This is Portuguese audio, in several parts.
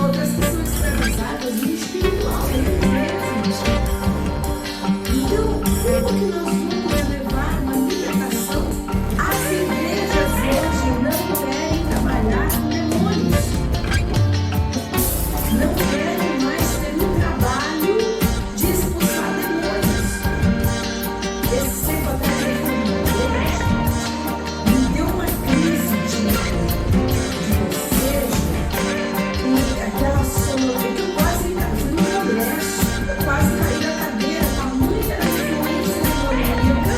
outras que são escravizadas no espiritual mesmo. Então, como que nós vamos levar uma libertação? As igrejas hoje não querem trabalhar com demônios. Não querem mais ter um trabalho de expulsar demônios. Esse tempo atrás eu fui numa igreja, me deu uma crise de desejo, e aquela sonora que eu quase fui no congresso, eu quase caí da cadeira, tamanha era a influência demoníaca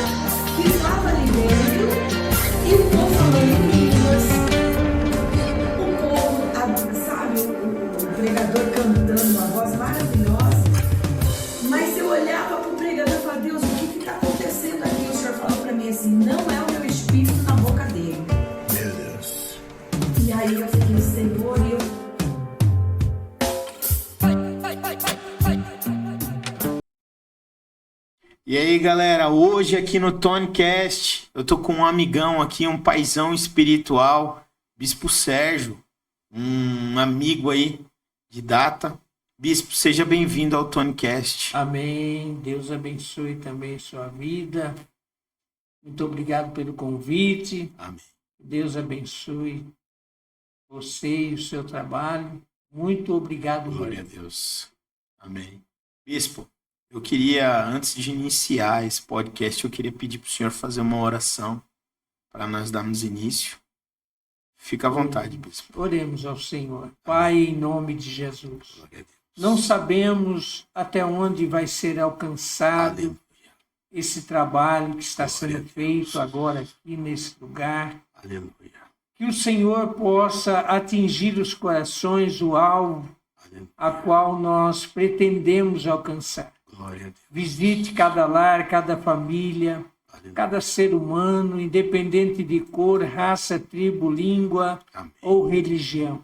que estava ali dentro, e o povo falando em línguas, o povo, sabe, o pregador cantando uma voz maravilhosa, mas eu olhava para o pregador e falava, Deus, o que está acontecendo aqui? O Senhor falou para mim assim, não é o meu espírito na boca dele. Meu Deus. E aí eu fiquei, Senhor, e eu... E aí, galera, hoje aqui no TonyCast, eu tô com um amigão aqui, um paizão espiritual, Bispo Sérgio, um amigo aí de data. Bispo, seja bem-vindo ao TonyCast. Amém. Deus abençoe também sua vida. Muito obrigado pelo convite. Amém. Deus abençoe você e o seu trabalho. Muito obrigado. Glória a Deus. Amém. Bispo, eu queria, antes de iniciar esse podcast, eu queria pedir para o senhor fazer uma oração para nós darmos início. Fica à vontade, Bispo. Oremos ao Senhor. Pai, em nome de Jesus. Glória a Deus. Não sabemos até onde vai ser alcançado Aleluia. esse trabalho que está Glória a sendo Deus. feito agora aqui nesse lugar. Aleluia. Que o Senhor possa atingir os corações, o alvo Aleluia. a qual nós pretendemos alcançar. Glória a Deus. Visite cada lar, cada família, Aleluia. cada ser humano, independente de cor, raça, tribo, língua Amém. ou religião.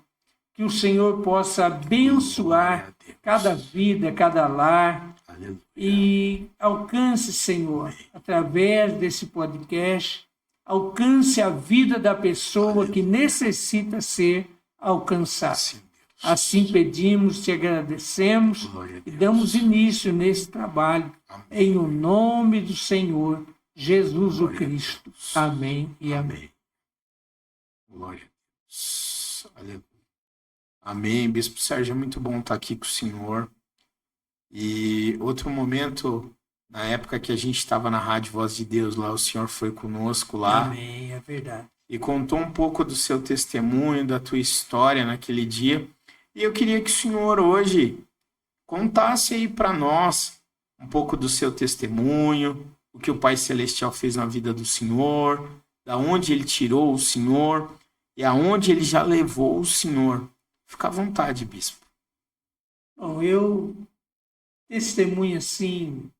Que o Senhor possa abençoar Glória a Deus. cada vida, cada lar Aleluia. e alcance, Senhor, através desse podcast, alcance a vida da pessoa que necessita ser alcançada. Sim, Deus. Assim pedimos, te agradecemos Glória a e Deus. damos início nesse trabalho, Amém. em o nome do Senhor Jesus o Glória a Cristo. Deus. Amém e amém. Amém. Glória a Deus. Aleluia. Amém. Bispo Sérgio, é muito bom estar aqui com o senhor. E outro momento, na época que a gente estava na Rádio Voz de Deus, lá o senhor foi conosco lá Amém, é verdade. e contou um pouco do seu testemunho, da tua história naquele dia. E eu queria que o senhor hoje contasse aí para nós um pouco do seu testemunho, o que o Pai Celestial fez na vida do senhor, da onde ele tirou o senhor e aonde ele já levou o senhor. Fica à vontade, bispo. Bom, eu testemunho assim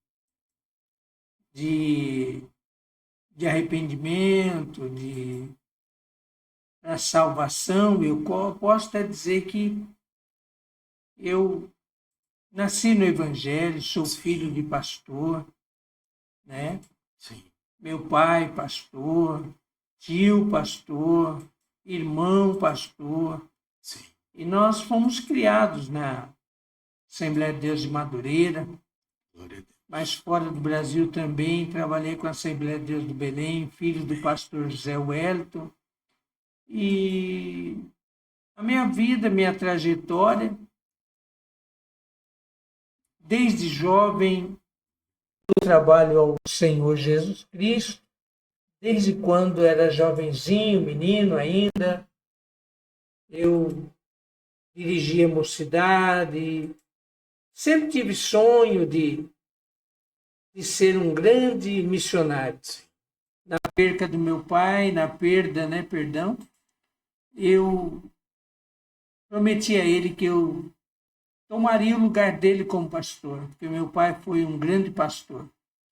de arrependimento, de salvação. Eu posso até dizer que eu nasci no Evangelho, sou filho de pastor, né? Sim. Meu pai pastor, tio pastor, irmão pastor. Sim. E nós fomos criados na Assembleia de Deus de Madureira, Glória a Deus. mas fora do Brasil também. Trabalhei com a Assembleia de Deus do Belém, filho do pastor José Wellington. E a minha vida, minha trajetória, desde jovem, eu trabalho ao Senhor Jesus Cristo, desde quando era jovenzinho, menino ainda. Eu dirigia a mocidade, sempre tive sonho de ser um grande missionário. Na perda do meu pai, eu prometi a ele que eu tomaria o lugar dele como pastor, porque meu pai foi um grande pastor.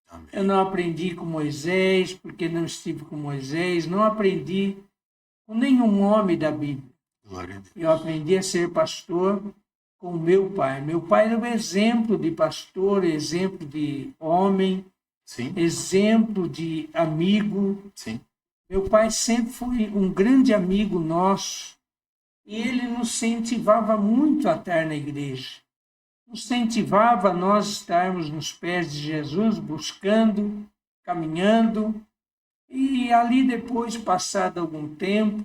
Amém. Eu não aprendi com Moisés, porque não estive com Moisés, não aprendi com nenhum homem da Bíblia. Glória a Deus. Eu aprendi a ser pastor com meu pai. Meu pai era um exemplo de pastor, exemplo de homem, Sim. exemplo de amigo. Sim. Meu pai sempre foi um grande amigo nosso. E ele nos incentivava muito a estar na igreja. Nos incentivava a nós estarmos nos pés de Jesus, buscando, caminhando. E ali depois, passado algum tempo,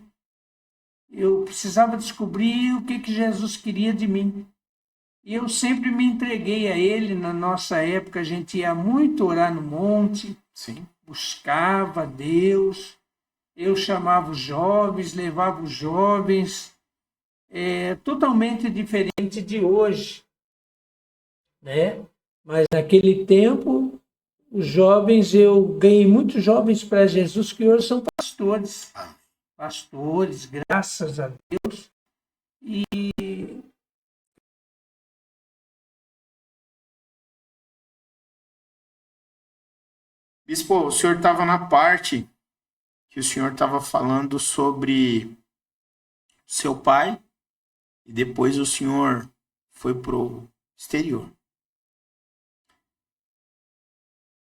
eu precisava descobrir o que Jesus queria de mim. E eu sempre me entreguei a ele. Na nossa época, a gente ia muito orar no monte, Sim. buscava Deus. Eu chamava os jovens, levava os jovens. É totalmente diferente de hoje, né? Mas naquele tempo, os jovens, eu ganhei muitos jovens para Jesus que hoje são pastores. Pastores, graças a Deus. E Bispo, o senhor estava na parte que o senhor estava falando sobre seu pai e depois o senhor foi pro exterior.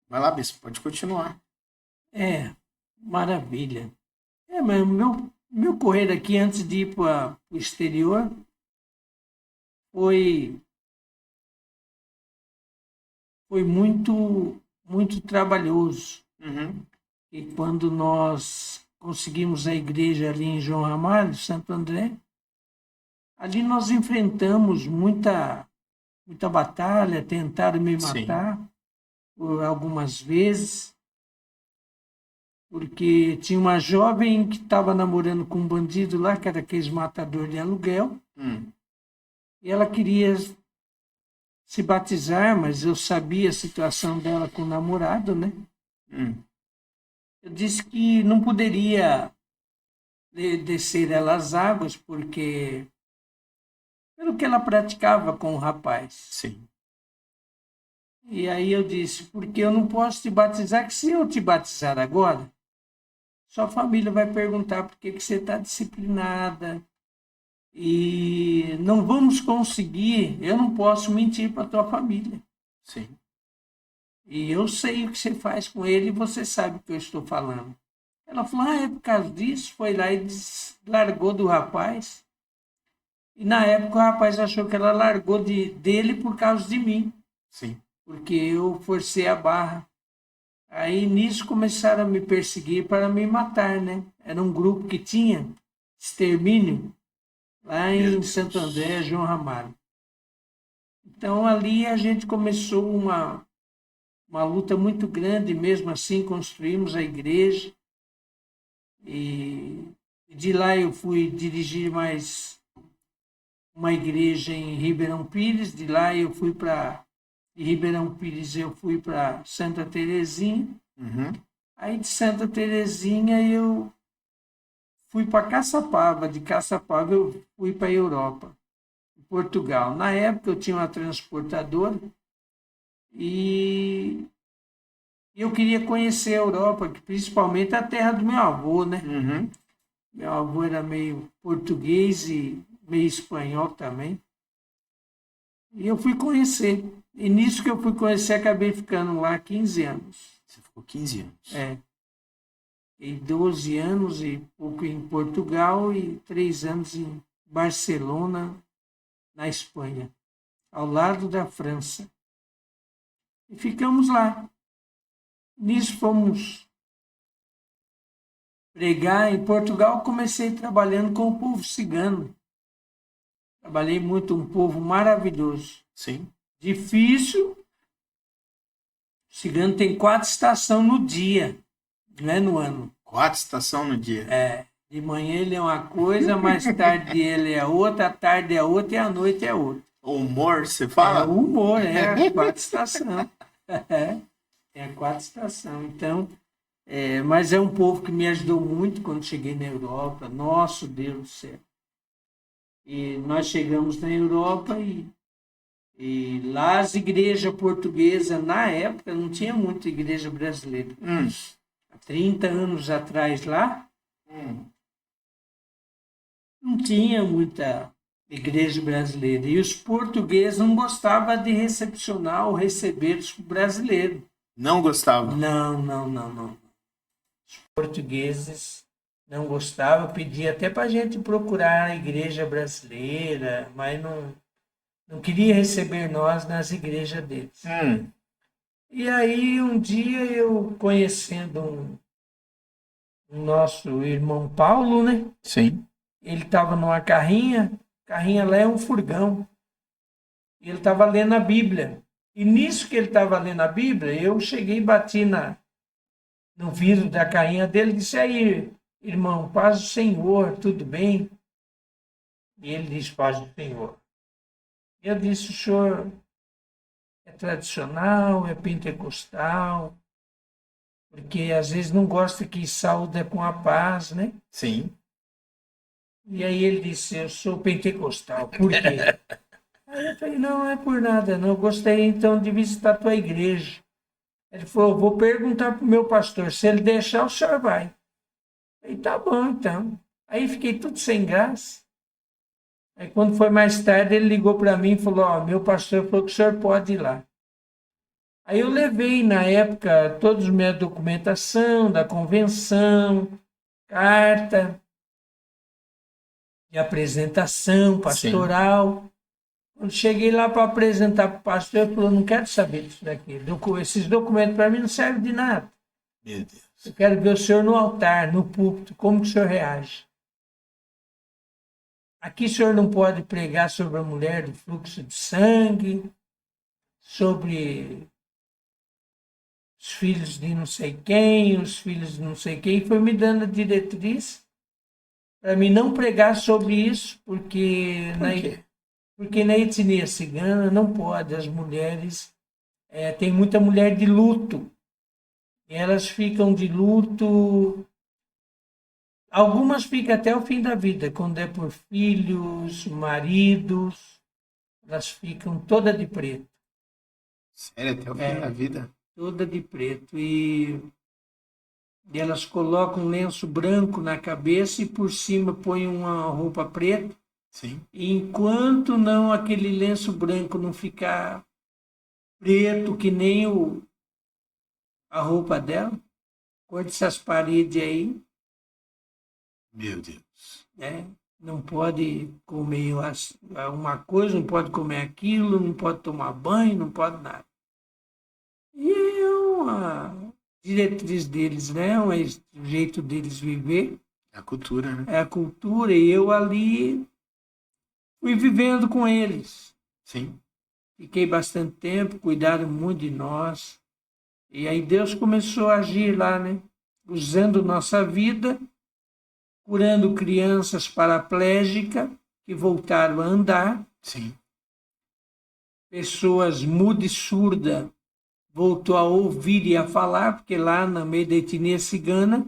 Vai lá, Bispo, pode continuar. maravilha. Mas meu correr aqui antes de ir para o exterior foi muito, muito trabalhoso. Uhum. E quando nós conseguimos a igreja ali em João Ramalho, Santo André, ali nós enfrentamos muita batalha, tentaram me matar por algumas vezes, porque tinha uma jovem que estava namorando com um bandido lá, que era aqueles matador de aluguel, e ela queria se batizar, mas eu sabia a situação dela com o namorado, né? Eu disse que não poderia descer ela às águas, porque pelo que ela praticava com o rapaz. Sim. E aí eu disse, porque eu não posso te batizar, que se eu te batizar agora, sua família vai perguntar por que você está disciplinada. E não vamos conseguir, eu não posso mentir para a tua família. Sim. E eu sei o que você faz com ele e você sabe o que eu estou falando. Ela falou, é por causa disso, foi lá e largou do rapaz. E na época o rapaz achou que ela largou dele por causa de mim. Sim. Porque eu forcei a barra. Aí nisso começaram a me perseguir para me matar, né? Era um grupo que tinha extermínio lá em Santo André, João Ramalho. Então ali a gente começou uma luta muito grande, mesmo assim construímos a igreja. E de lá eu fui dirigir mais uma igreja em Ribeirão Pires, de lá eu fui para de Ribeirão Pires eu fui para Santa Terezinha. Aí de Santa Terezinha eu fui para Caçapava, de Caçapava eu fui para a Europa, Portugal. Na época eu tinha uma transportadora e eu queria conhecer a Europa, principalmente a terra do meu avô, né? Meu avô era meio português e meio espanhol também. E eu fui conhecer. E nisso que eu fui conhecer, acabei ficando lá 15 anos. Você ficou 15 anos. E 12 anos e pouco em Portugal e 3 anos em Barcelona, na Espanha, ao lado da França. E ficamos lá. Nisso fomos pregar. Em Portugal comecei trabalhando com o povo cigano. Trabalhei muito, um povo maravilhoso. Sim. Difícil. O cigano tem 4 estações no dia, não é no ano. 4 estações no dia. De manhã ele é uma coisa, mais tarde ele é outra, à tarde é outra e à noite é outra. O humor, você fala? O humor, as 4 estações. Tem as 4 estações. Então, mas é um povo que me ajudou muito quando cheguei na Europa. Nosso Deus do céu. E nós chegamos na Europa e lá as igrejas portuguesas, na época, não tinha muita igreja brasileira. Há 30 anos atrás lá, não tinha muita igreja brasileira. E os portugueses não gostavam de recepcionar ou receber os brasileiros. Não gostavam? Não. Os portugueses não gostava, pedia até para a gente procurar a igreja brasileira, mas não queria receber nós nas igrejas deles. E aí um dia eu conhecendo um nosso irmão Paulo, né? Sim. Ele estava numa carrinha lá é um furgão, e ele estava lendo a Bíblia. E nisso que ele estava lendo a Bíblia, eu cheguei e bati no vidro da carrinha dele e disse: aí, irmão, paz do Senhor, tudo bem? E ele disse: paz do Senhor. Eu disse: o senhor é tradicional, é pentecostal, porque às vezes não gosta que saúda com a paz, né? Sim. E aí ele disse: eu sou pentecostal, por quê? Aí eu falei: não é por nada, não. Eu gostaria então de visitar a tua igreja. Ele falou: vou perguntar para o meu pastor, se ele deixar, o senhor vai. Eu falei: tá bom, então. Aí fiquei tudo sem graça. Aí quando foi mais tarde, ele ligou para mim e falou: ó, meu pastor falou que o senhor pode ir lá. Aí eu levei, na época, toda a minha documentação da convenção, carta de apresentação pastoral. Quando cheguei lá para apresentar para o pastor, ele falou: não quero saber disso daqui. Esses documentos para mim não servem de nada. Meu Deus. Eu quero ver o senhor no altar, no púlpito, como que o senhor reage. Aqui o senhor não pode pregar sobre a mulher do fluxo de sangue, sobre os filhos de não sei quem, os filhos de não sei quem. E foi me dando a diretriz para mim não pregar sobre isso, porque na etnia cigana não pode, as mulheres, tem muita mulher de luto, e elas ficam de luto, algumas ficam até o fim da vida, quando é por filhos, maridos, elas ficam toda de preto. Sério, até o fim da vida? Toda de preto, e elas colocam um lenço branco na cabeça e por cima põem uma roupa preta. Sim. E enquanto não aquele lenço branco não ficar preto que nem a roupa dela, corta essas paredes aí. Meu Deus. Não pode comer uma coisa, não pode comer aquilo, não pode tomar banho, não pode nada. E é uma diretriz deles, né? O jeito deles viver. É a cultura, né? É a cultura, e eu ali fui vivendo com eles. Sim. Fiquei bastante tempo, cuidaram muito de nós. E aí Deus começou a agir lá, né? Usando nossa vida, curando crianças paraplégicas que voltaram a andar. Sim. Pessoas mudas e surdas voltou a ouvir e a falar, porque lá no meio da etnia cigana,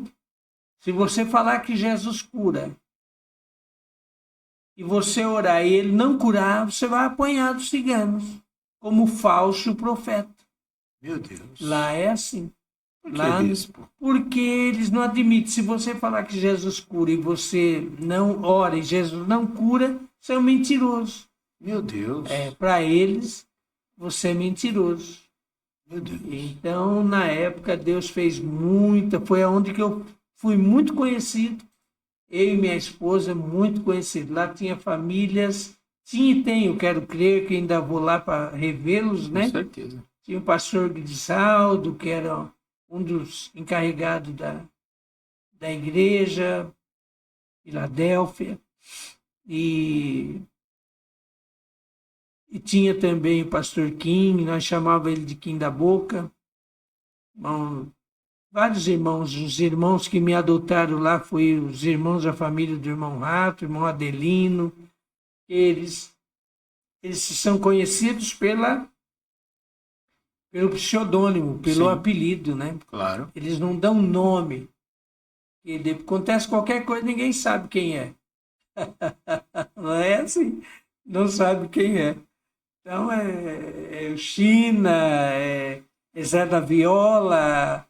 se você falar que Jesus cura, e você orar e ele não curar, você vai apanhar dos ciganos, como falso profeta. Meu Deus. Lá é assim. Por que, Lá, bispo? porque eles não admitem. Se você falar que Jesus cura e você não ora e Jesus não cura, você é um mentiroso. Meu Deus. Para eles, você é mentiroso. Meu Deus. Então, na época, Deus fez muita. Foi onde que eu fui muito conhecido. Eu e minha esposa, muito conhecido. Lá tinha famílias, tinha e tem, eu quero crer que ainda vou lá para revê-los, né? Com certeza. Tinha o pastor Grisaldo, que era um dos encarregados da igreja, Filadélfia, e tinha também o pastor Kim, nós chamávamos ele de Kim da Boca. Bom, vários irmãos, os irmãos que me adotaram lá foram os irmãos da família do irmão Rato, irmão Adelino. Eles são conhecidos pelo pseudônimo, pelo apelido, né? Claro. Eles não dão nome. E acontece qualquer coisa, ninguém sabe quem é. Não é assim? Não sabe quem é. Então, é China, é Zé da Viola,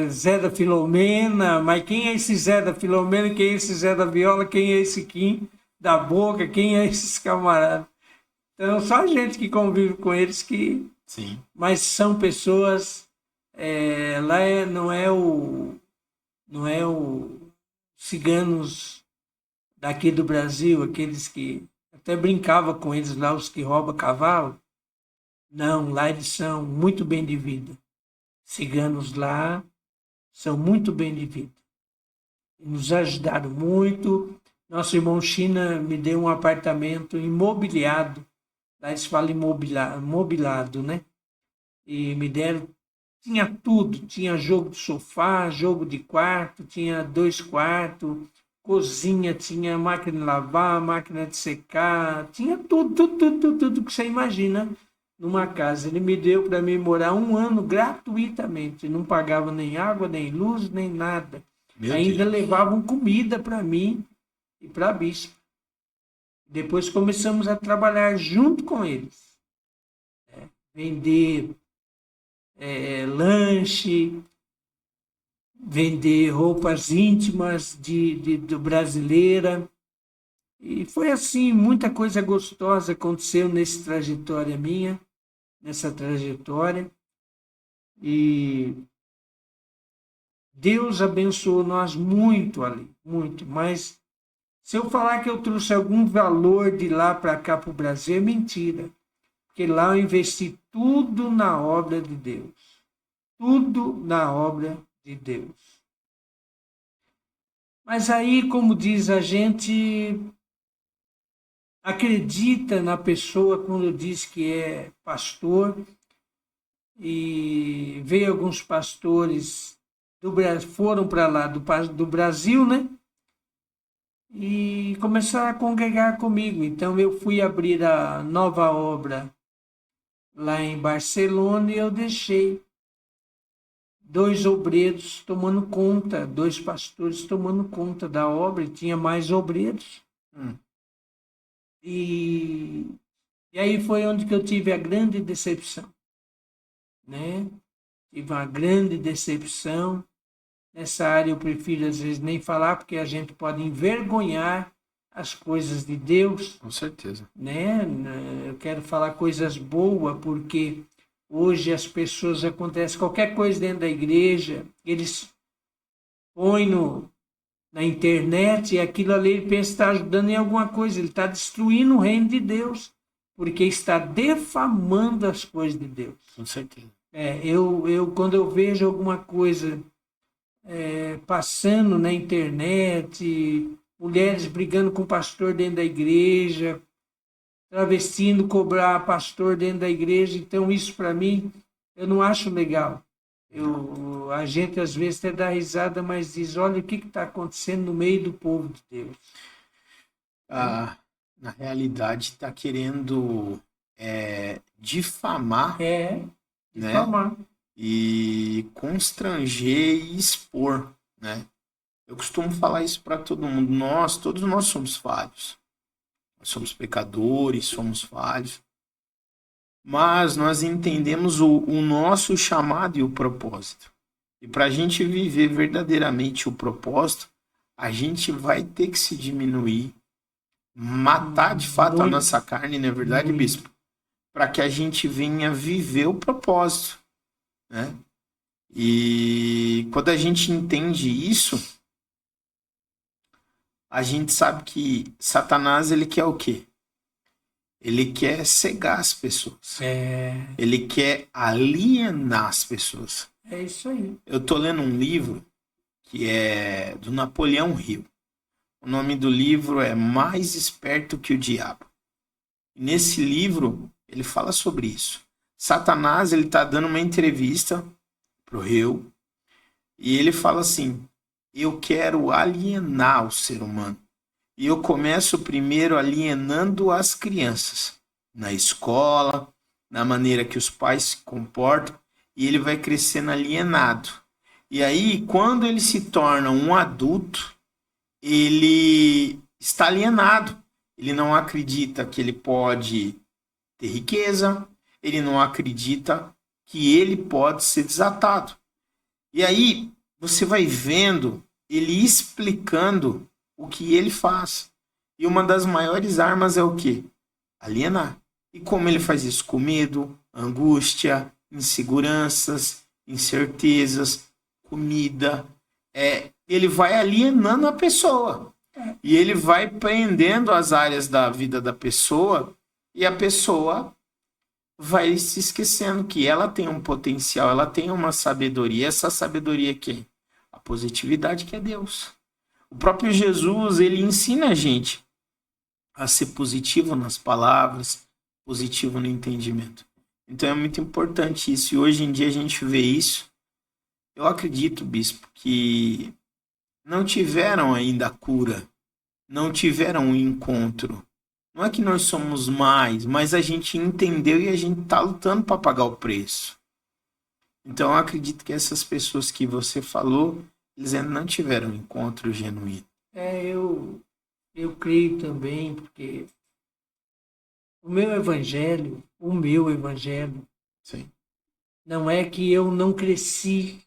Zé da Filomena, mas quem é esse Zé da Filomena, quem é esse Zé da Viola, quem é esse Kim da Boca, quem é esses camaradas? Então, só a gente que convive com eles que... Sim. Mas são pessoas... lá não é o ciganos daqui do Brasil, aqueles que até brincava com eles lá, os que roubam cavalo. Não, lá eles são muito bem de vida. Ciganos lá são muito bem de vida. Nos ajudaram muito. Nosso irmão China me deu um apartamento imobiliado. Lá eles falam imobilado, né? E me deram, tinha tudo. Tinha jogo de sofá, jogo de quarto, tinha 2 quartos, cozinha, tinha máquina de lavar, máquina de secar, tinha tudo que você imagina numa casa. Ele me deu para mim morar 1 ano gratuitamente. Não pagava nem água, nem luz, nem nada. Meu Ainda Deus. levavam comida para mim e para a bispa. Depois começamos a trabalhar junto com eles. Vender lanche, vender roupas íntimas do brasileira. E foi assim, muita coisa gostosa aconteceu nessa trajetória minha, nessa trajetória. E Deus abençoou nós muito ali, muito. Mas se eu falar que eu trouxe algum valor de lá para cá para o Brasil, é mentira. Porque lá eu investi tudo na obra de Deus. Tudo na obra de Deus. Mas aí, como diz, a gente acredita na pessoa quando diz que é pastor. E veio alguns pastores foram para lá do Brasil, né? E começaram a congregar comigo. Então eu fui abrir a nova obra lá em Barcelona e eu deixei 2 obreiros tomando conta, 2 pastores tomando conta da obra, e tinha mais obreiros. E aí foi onde que eu tive a grande decepção, né? Tive uma grande decepção. Nessa área eu prefiro às vezes nem falar, porque a gente pode envergonhar as coisas de Deus. Com certeza. Né? Eu quero falar coisas boas, porque hoje as pessoas, acontece qualquer coisa dentro da igreja, eles põem na internet e aquilo ali ele pensa que está ajudando em alguma coisa, ele está destruindo o reino de Deus, porque está defamando as coisas de Deus. Com certeza. Quando eu vejo alguma coisa passando na internet, mulheres brigando com o pastor dentro da igreja, travestindo, cobrar pastor dentro da igreja, então isso para mim, eu não acho legal. A gente às vezes até dá risada, mas diz, olha o que está acontecendo no meio do povo de Deus. Na realidade, está querendo difamar, difamar. Né? E constranger e expor, né? Eu costumo falar isso para todo mundo. Todos nós somos falhos. Nós somos pecadores, somos falhos. Mas nós entendemos o nosso chamado e o propósito. E para a gente viver verdadeiramente o propósito, a gente vai ter que se diminuir, matar de fato a nossa carne, não é verdade, bispo? Para que a gente venha viver o propósito, né? E quando a gente entende isso, a gente sabe que Satanás, ele quer o quê? Ele quer cegar as pessoas. Ele quer alienar as pessoas. É isso aí. Eu tô lendo um livro que é do Napoleão Hill. O nome do livro é Mais Esperto que o Diabo. E nesse livro, ele fala sobre isso. Satanás, ele tá dando uma entrevista pro Hill e ele fala assim, eu quero alienar o ser humano. E eu começo primeiro alienando as crianças, na escola, na maneira que os pais se comportam, e ele vai crescendo alienado. E aí, quando ele se torna um adulto, ele está alienado. Ele não acredita que ele pode ter riqueza, ele não acredita que ele pode ser desatado. E aí, você vai vendo ele explicando o que ele faz. E uma das maiores armas é o quê? Alienar. E como ele faz isso? Com medo, angústia, inseguranças, incertezas, comida. ele vai alienando a pessoa. E ele vai prendendo as áreas da vida da pessoa e a pessoa vai se esquecendo que ela tem um potencial, ela tem uma sabedoria. Essa sabedoria que é a positividade, que é Deus. O próprio Jesus, ele ensina a gente a ser positivo nas palavras, positivo no entendimento. Então é muito importante isso. E hoje em dia a gente vê isso. Eu acredito, bispo, que não tiveram ainda a cura, não tiveram um encontro. Não é que nós somos mais, mas a gente entendeu e a gente está lutando para pagar o preço. Então eu acredito que essas pessoas que você falou, eles ainda não tiveram um encontro genuíno. Eu creio também, porque o meu evangelho, Sim. não é que eu não cresci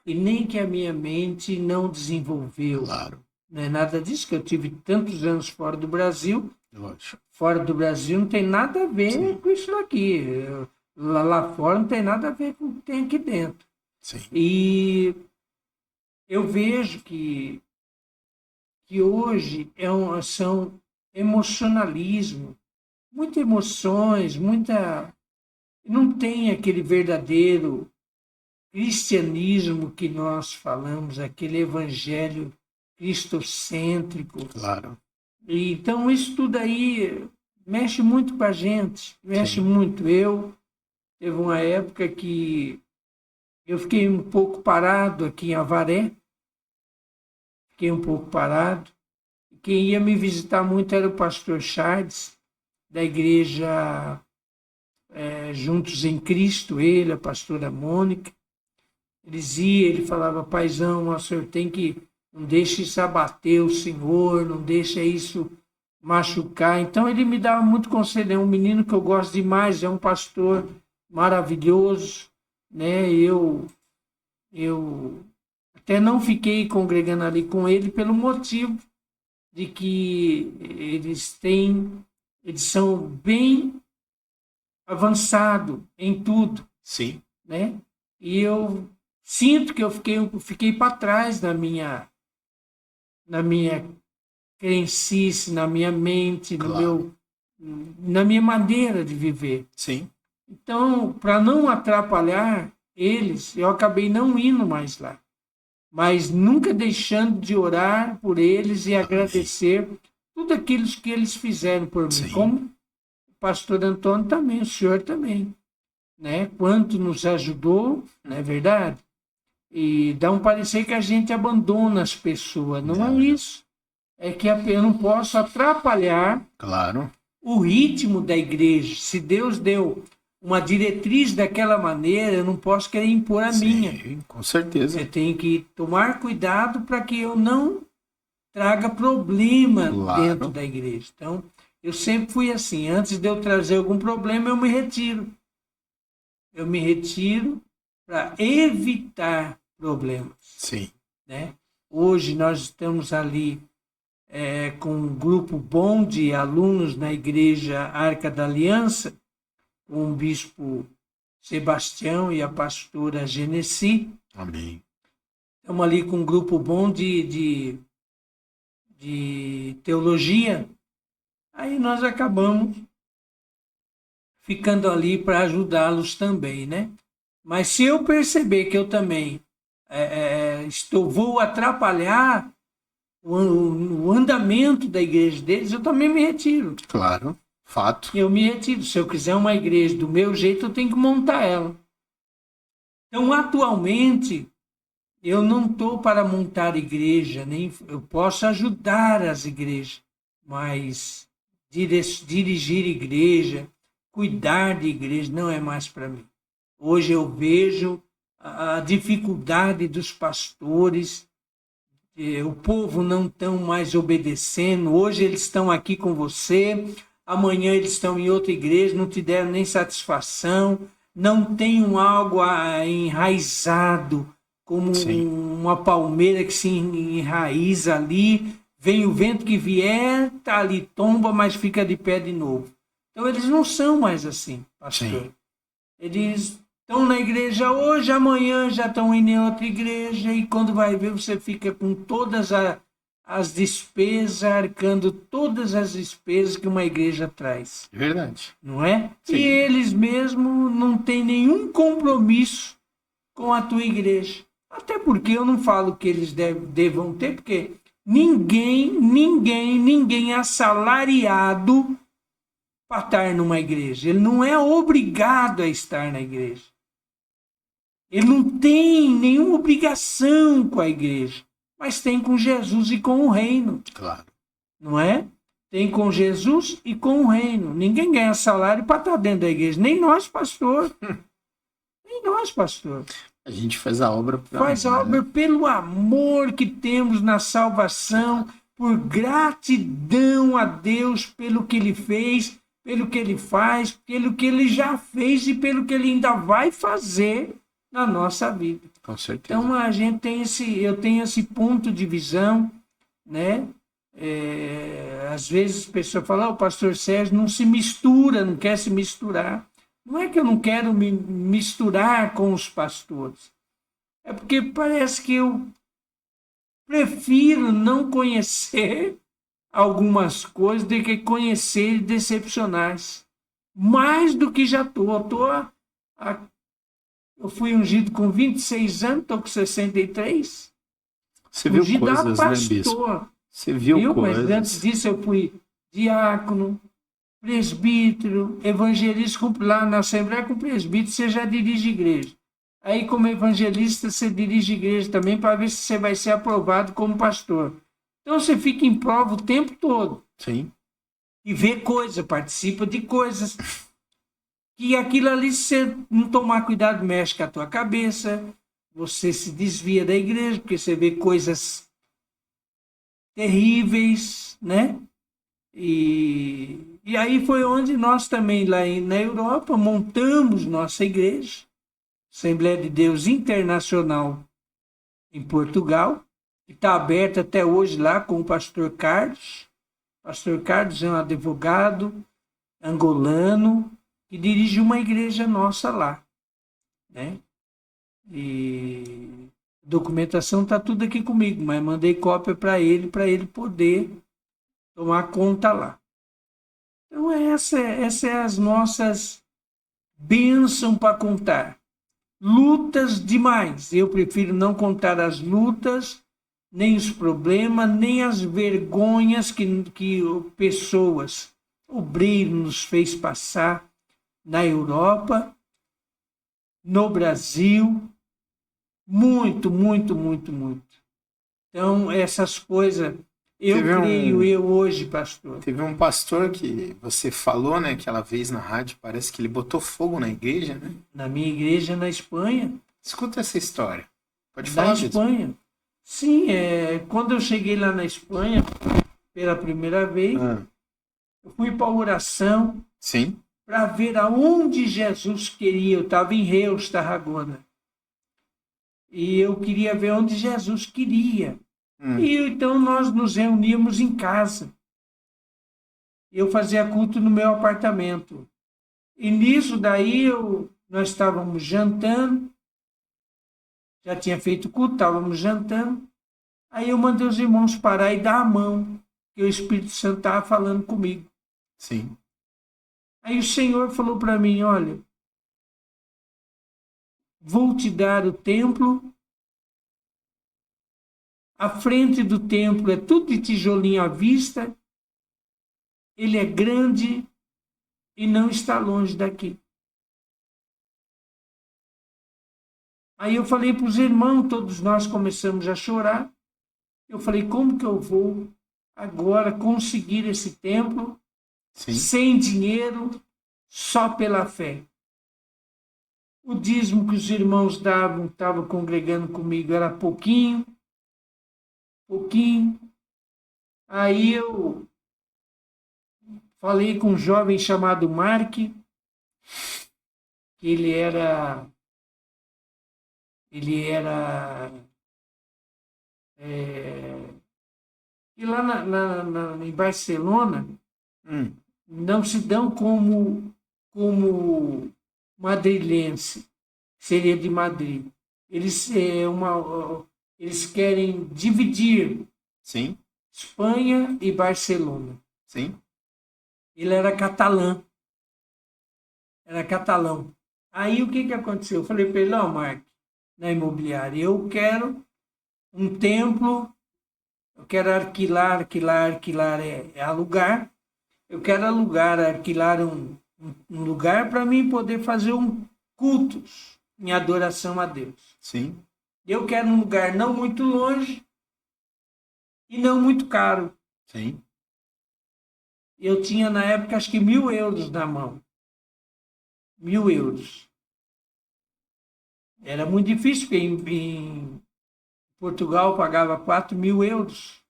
e nem que a minha mente não desenvolveu. Claro. Não é nada disso, que eu tive tantos anos fora do Brasil. Lógico. Fora do Brasil não tem nada a ver Sim. com isso aqui. Lá fora não tem nada a ver com o que tem aqui dentro. Sim. E eu vejo que hoje são emocionalismo, muitas emoções, não tem aquele verdadeiro cristianismo que nós falamos, aquele evangelho cristocêntrico. Claro. E, então isso tudo aí mexe muito com a gente, mexe Sim. muito. Teve uma época que eu fiquei um pouco parado aqui em Avaré, Quem ia me visitar muito era o pastor Charles, da igreja Juntos em Cristo, ele, a pastora Mônica. Ele falava: paizão, o senhor tem que, não deixe isso abater o senhor, não deixe isso machucar. Então ele me dava muito conselho, é um menino que eu gosto demais, é um pastor maravilhoso, né? Eu até não fiquei congregando ali com ele pelo motivo de que eles são bem avançados em tudo. Sim. Né? E eu sinto que eu fiquei para trás na minha crendice, na minha mente, Claro. na minha maneira de viver. Sim. Então, para não atrapalhar eles, eu acabei não indo mais lá. Mas nunca deixando de orar por eles e agradecer tudo aquilo que eles fizeram por mim. Sim. Como o pastor Antônio também, o senhor também. Né? Quanto nos ajudou, não é verdade? E dá um parecer que a gente abandona as pessoas. Não é isso. É que eu não posso atrapalhar Claro. o ritmo da igreja. Se Deus deu uma diretriz daquela maneira, eu não posso querer impor a minha. Sim, com certeza. Eu tenho que tomar cuidado para que eu não traga problema dentro da igreja. Então, eu sempre fui assim. Antes de eu trazer algum problema, eu me retiro. Eu me retiro para evitar problemas. Sim. Né? Hoje nós estamos ali com um grupo bom de alunos na igreja Arca da Aliança, com o bispo Sebastião e a pastora Genesi. Amém. Estamos ali com um grupo bom de teologia. Aí nós acabamos ficando ali para ajudá-los também, né? Mas se eu perceber que eu também vou atrapalhar o andamento da igreja deles, eu também me retiro. Claro. Fato. Eu me retiro. Se eu quiser uma igreja do meu jeito, eu tenho que montar ela. Então, atualmente, eu não estou para montar igreja, nem eu posso ajudar as igrejas, mas dirigir igreja, cuidar de igreja, não é mais para mim. Hoje eu vejo a dificuldade dos pastores, o povo não estão mais obedecendo. Hoje eles estão aqui com você, amanhã eles estão em outra igreja, não te deram nem satisfação, não tem algo enraizado, como uma palmeira que se enraiza ali, vem o vento que vier, tá ali, tomba, mas fica de pé de novo. Então eles não são mais assim, pastor. Sim. Eles estão na igreja hoje, amanhã já estão indo em outra igreja, e quando vai ver, você fica com todas as despesas, arcando todas as despesas que uma igreja traz, Verdade. não é? Sim. E eles mesmo não têm nenhum compromisso com a tua igreja. Até porque eu não falo que eles devam ter, porque ninguém é assalariado para estar numa igreja. Ele não é obrigado a estar na igreja. Ele não tem nenhuma obrigação com a igreja, mas tem com Jesus e com o reino, Claro. não é? Tem com Jesus e com o reino. Ninguém ganha salário para estar dentro da igreja, nem nós, pastor. Nem nós, pastor. A gente faz a obra por Faz a amor, obra né? pelo amor que temos na salvação, por gratidão a Deus pelo que Ele fez, pelo que Ele faz, pelo que Ele já fez e pelo que Ele ainda vai fazer na nossa vida. Com certeza. Então a gente tem eu tenho esse ponto de visão, né? Às vezes a pessoa fala, o pastor Sérgio não se mistura, não quer se misturar. Não é que eu não quero me misturar com os pastores. É porque parece que eu prefiro não conhecer algumas coisas do que conhecer e decepcionar. Mais do que já estou. Eu fui ungido com 26 anos, estou com 63. Você viu Ungido a coisas, né, bispo? pastor. Você viu Mas coisas. antes disso eu fui diácono, presbítero, evangelista. Lá na Assembleia com presbítero você já dirige igreja. Aí como evangelista você dirige igreja também para ver se você vai ser aprovado como pastor. Então você fica em prova o tempo todo. Sim. E vê coisa, participa de coisas. Que aquilo ali, se você não tomar cuidado, mexe com a tua cabeça, você se desvia da igreja, porque você vê coisas terríveis, né? E aí foi onde nós também, lá na Europa, montamos nossa igreja, Assembleia de Deus Internacional, em Portugal, que está aberta até hoje lá com o pastor Carlos. O pastor Carlos é um advogado angolano que dirige uma igreja nossa lá, né? E a documentação está tudo aqui comigo, mas mandei cópia para ele poder tomar conta lá. Então essa é as nossas bênçãos para contar. Lutas demais. Eu prefiro não contar as lutas, nem os problemas, nem as vergonhas que pessoas, obreiros, nos fez passar na Europa, no Brasil. Muito, muito, muito, muito. Então, essas coisas, eu hoje, pastor. Teve um pastor que você falou, né, aquela vez na rádio, parece que ele botou fogo na igreja, né? Na minha igreja, na Espanha. Escuta essa história. Pode Na falar, bispo. Espanha. Sim, quando eu cheguei lá na Espanha, pela primeira vez, eu fui para a oração. Sim. Para ver aonde Jesus queria. Eu estava em Reus, Tarragona. E eu queria ver onde Jesus queria. E então nós nos reuníamos em casa. Eu fazia culto no meu apartamento. E nisso daí nós estávamos jantando. Já tinha feito culto, estávamos jantando. Aí eu mandei os irmãos parar e dar a mão, que o Espírito Santo estava falando comigo. Sim. Aí o Senhor falou para mim, olha, vou te dar o templo. A frente do templo é tudo de tijolinho à vista. Ele é grande e não está longe daqui. Aí eu falei para os irmãos, todos nós começamos a chorar. Eu falei, como que eu vou agora conseguir esse templo? Sim. Sem dinheiro, só pela fé? O dízimo que os irmãos davam, estavam congregando comigo, era pouquinho. Aí eu falei com um jovem chamado Mark, que ele era e lá em Barcelona não se dão como madrilense, seria de Madrid. Eles querem dividir Sim, Espanha e Barcelona. sim, Ele era catalã. Era catalão. Aí o que aconteceu? Eu falei para ele, não, Mark, na imobiliária, eu quero um templo, eu quero arquilar é alugar. Eu quero arquilar um lugar para mim poder fazer cultos em adoração a Deus. sim, Eu quero um lugar não muito longe e não muito caro. sim. Eu tinha na época acho que 1.000 euros na mão. 1.000 euros. Era muito difícil, porque em Portugal eu pagava 4.000 euros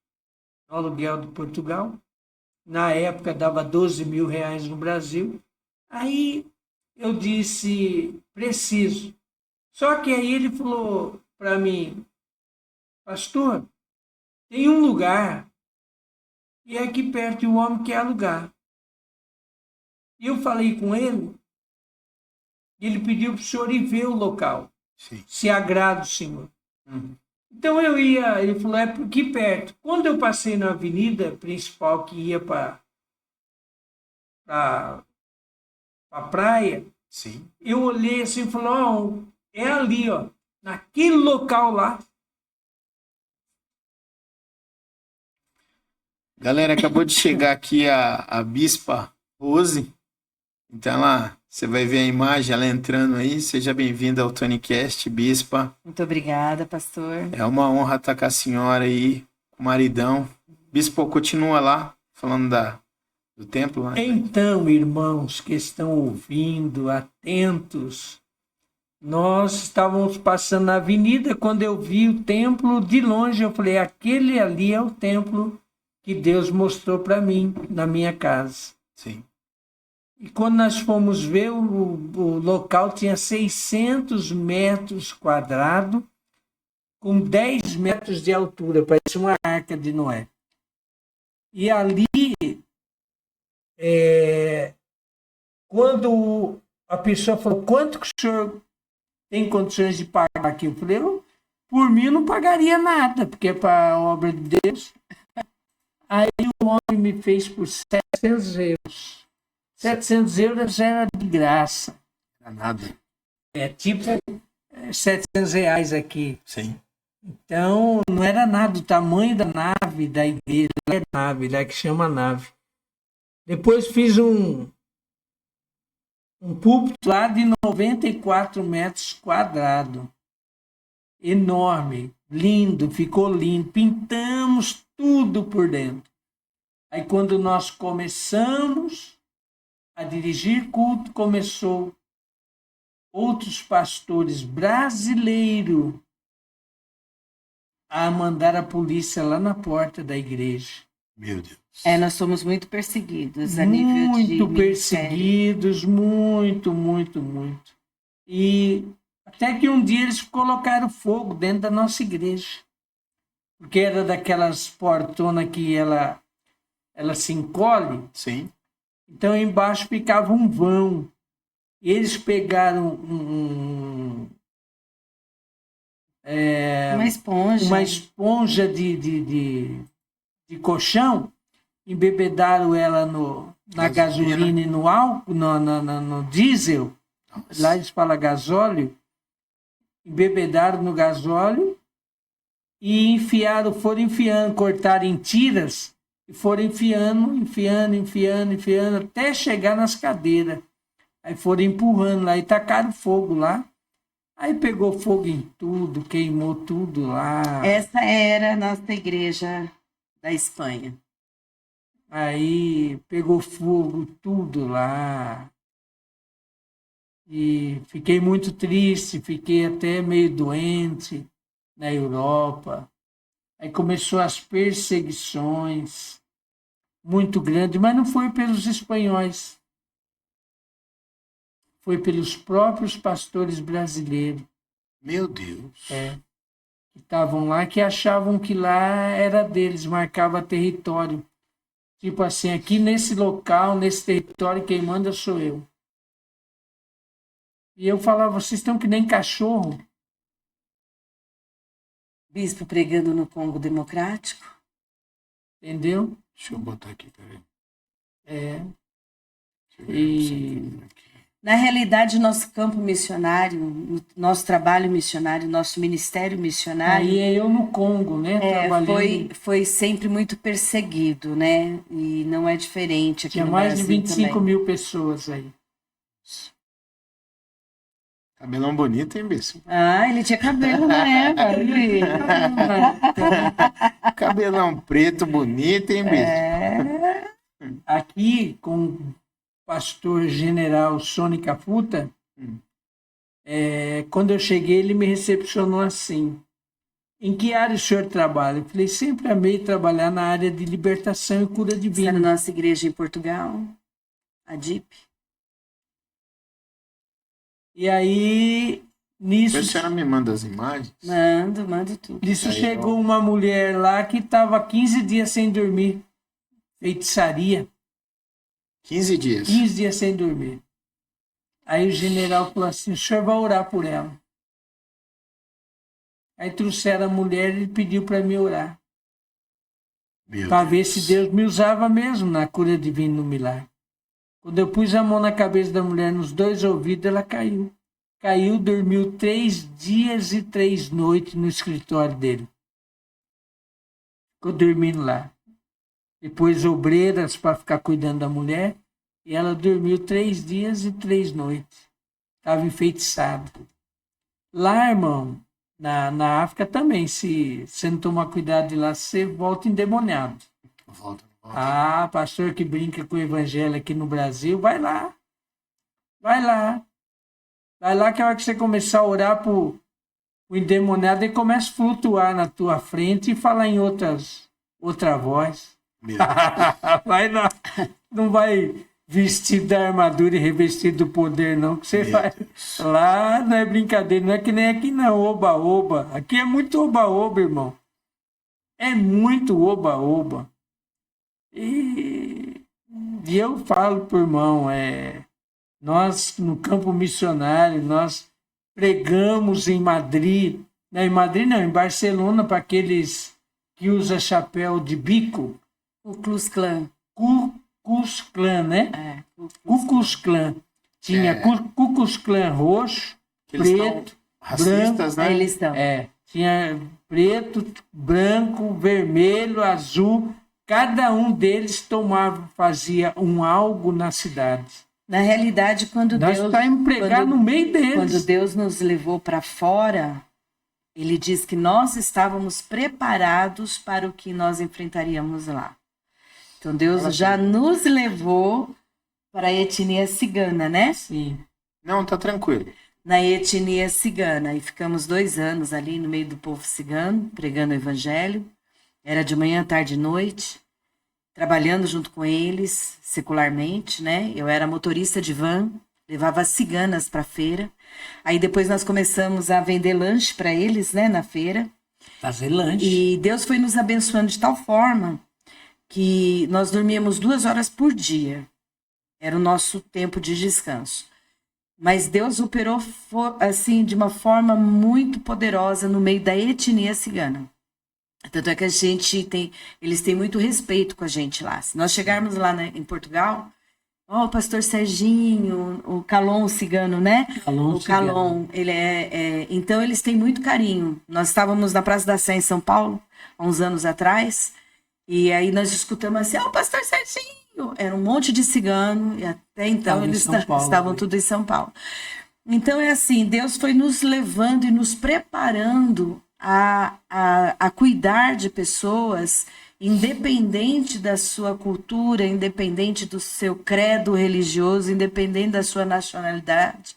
no aluguel de Portugal. Na época dava 12.000 reais no Brasil. Aí eu disse, preciso. Só que aí ele falou para mim, pastor, tem um lugar e é aqui perto e o homem quer alugar. E eu falei com ele, e ele pediu para o senhor ir ver o local, Sim. se agrada o senhor. Uhum. Então eu ia, ele falou, é aqui perto. Quando eu passei na avenida principal que ia para a praia, Sim. eu olhei assim e falei, ó, é ali, ó, naquele local lá. Galera, acabou de chegar aqui a Bispa Rose. Então, você vai ver a imagem, ela entrando aí. Seja bem-vinda ao TonyCast, Bispa. Muito obrigada, pastor. É uma honra estar com a senhora aí, com o maridão. Bispo, continua lá, falando do templo. Né? Então, irmãos que estão ouvindo, atentos, nós estávamos passando na avenida, quando eu vi o templo de longe, eu falei, aquele ali é o templo que Deus mostrou para mim, na minha casa. Sim. E quando nós fomos ver, o local tinha 600 metros quadrados, com 10 metros de altura, parecia uma arca de Noé. E ali, quando a pessoa falou, quanto que o senhor tem condições de pagar aqui? Eu falei, por mim eu não pagaria nada, porque é para a obra de Deus. Aí o homem me fez por 700 euros. 700 euros era de graça. Não é nada. É tipo 700 reais aqui. Sim. Então, não era nada, o tamanho da nave da igreja, é nave, lá que chama nave. Depois fiz um púlpito lá de 94 metros quadrados. Enorme, lindo, ficou lindo. Pintamos tudo por dentro. Aí quando nós começamos a dirigir culto, começou outros pastores brasileiros a mandar a polícia lá na porta da igreja. Meu Deus. Nós somos muito perseguidos a nível de Muito ministério. perseguidos, muito, muito, muito. E até que um dia eles colocaram fogo dentro da nossa igreja. Porque era daquelas portonas que ela se encolhe. Sim. Então embaixo ficava um vão. E eles pegaram Uma esponja. uma esponja de colchão, embebedaram ela na gasolina e no álcool, no diesel. Nossa. Lá eles falam gasóleo. Embebedaram no gasóleo e foram enfiando, cortaram em tiras e foram enfiando, até chegar nas cadeiras. Aí foram empurrando lá e tacaram fogo lá. Aí pegou fogo em tudo, queimou tudo lá. Essa era a nossa igreja da Espanha. Aí pegou fogo tudo lá. E fiquei muito triste, fiquei até meio doente na Europa. Aí começou as perseguições muito grandes, mas não foi pelos espanhóis. Foi pelos próprios pastores brasileiros. Meu Deus. Que estavam lá, que achavam que lá era deles, marcava território. Tipo assim, aqui nesse local, nesse território, quem manda sou eu. E eu falava, vocês estão que nem cachorro. Bispo pregando no Congo Democrático. Entendeu? Deixa eu botar aqui, peraí. É. Deixa eu ver E- se eu entendo aqui. Na realidade, nosso campo missionário, nosso trabalho missionário, nosso ministério missionário, Aí é eu no Congo, né? Trabalhando. foi sempre muito perseguido, né? E não é diferente aqui Tinha no mais de Brasil 25 também. mil pessoas aí. Cabelão bonito, hein, Bispo? Ah, ele tinha cabelo na época. Luiz. Cabelão preto, bonito, hein, Bispo? É. Aqui, com o pastor general Sônia Cafuta, quando eu cheguei, ele me recepcionou assim. Em que área o senhor trabalha? Eu falei, sempre amei trabalhar na área de libertação e cura Está na divina. nossa igreja em Portugal, a DIP. E aí, nisso, A senhora me manda as imagens? Mando tudo. nisso Aí, chegou ó. uma mulher lá que estava 15 dias sem dormir. Feitiçaria. 15 dias. 15 dias sem dormir. Aí o general falou assim, o senhor vai orar por ela. Aí trouxeram a mulher e ele pediu para mim orar. Meu Para ver Deus. se Deus me usava mesmo na cura divina, no milagre. Quando eu pus a mão na cabeça da mulher, nos 2 ouvidos, ela caiu. Caiu, dormiu 3 dias e 3 noites no escritório dele. Ficou dormindo lá. Depois obreiras para ficar cuidando da mulher. E ela dormiu 3 dias e 3 noites. Estava enfeitiçada. Lá, irmão, na África também, se você não tomar cuidado de lá, você volta endemoniado. Volta. Ah, pastor que brinca com o evangelho aqui no Brasil, vai lá. Vai lá. Vai lá que a hora que você começar a orar pro endemoniado, ele começa a flutuar na tua frente e falar em outra voz. Meu Deus. Vai lá. Não vai vestir da armadura e revestido do poder, não. Que você Meu vai. Lá não é brincadeira, não é que nem aqui não, oba-oba. Aqui é muito oba-oba, irmão. É muito oba-oba. E eu falo pro irmão, nós no campo missionário, nós pregamos em Madrid, não, em Madrid não, em Barcelona, para aqueles que usam chapéu de bico, O Klux Klan. Ku Klux Klan, né? É, o Ku Klux Klan. Tinha É. Ku Klux Klan roxo, Eles estão preto, racistas, né? Aí eles estão. tinha preto, branco, vermelho, azul. Cada um deles fazia algo na cidade. Na realidade, quando Nós Deus, estamos pregar quando- no meio quando deles. Deus nos levou para fora, ele diz que nós estávamos preparados para o que nós enfrentaríamos lá. Então Deus já nos levou para a etnia cigana, né? Sim. Não, tá tranquilo. Na etnia cigana. E ficamos 2 anos ali no meio do povo cigano, pregando o evangelho. Era de manhã, tarde e noite, trabalhando junto com eles, secularmente, né? Eu era motorista de van, levava as ciganas para a feira. Aí depois nós começamos a vender lanche para eles, né, na feira. Fazer lanche. E Deus foi nos abençoando de tal forma que nós dormíamos 2 horas por dia. Era o nosso tempo de descanso. Mas Deus operou assim de uma forma muito poderosa no meio da etnia cigana. Tanto é que eles têm muito respeito com a gente lá. Se nós chegarmos lá em Portugal, o pastor Serginho, o Calon cigano, né? Calon O Calon, ele então eles têm muito carinho. Nós estávamos na Praça da Sé em São Paulo, há uns anos atrás, e aí nós escutamos assim, o pastor Serginho! Era um monte de cigano, e até então Estavam em eles São Paulo, estavam né? tudo em São Paulo. Então é assim, Deus foi nos levando e nos preparando a cuidar de pessoas, independente da sua cultura, independente do seu credo religioso, independente da sua nacionalidade.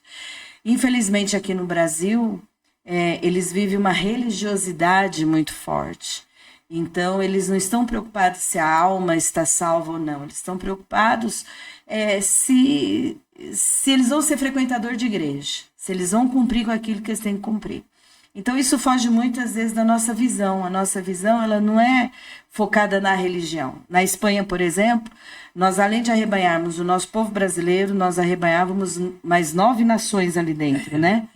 Infelizmente, aqui no Brasil, eles vivem uma religiosidade muito forte. Então, eles não estão preocupados se a alma está salva ou não. Eles estão preocupados se eles vão ser frequentador de igreja, se eles vão cumprir com aquilo que eles têm que cumprir. Então isso foge muitas vezes da nossa visão. A nossa visão, ela não é focada na religião. Na Espanha, por exemplo, nós além de arrebanharmos o nosso povo brasileiro, nós arrebanhávamos mais 9 nações ali dentro, né?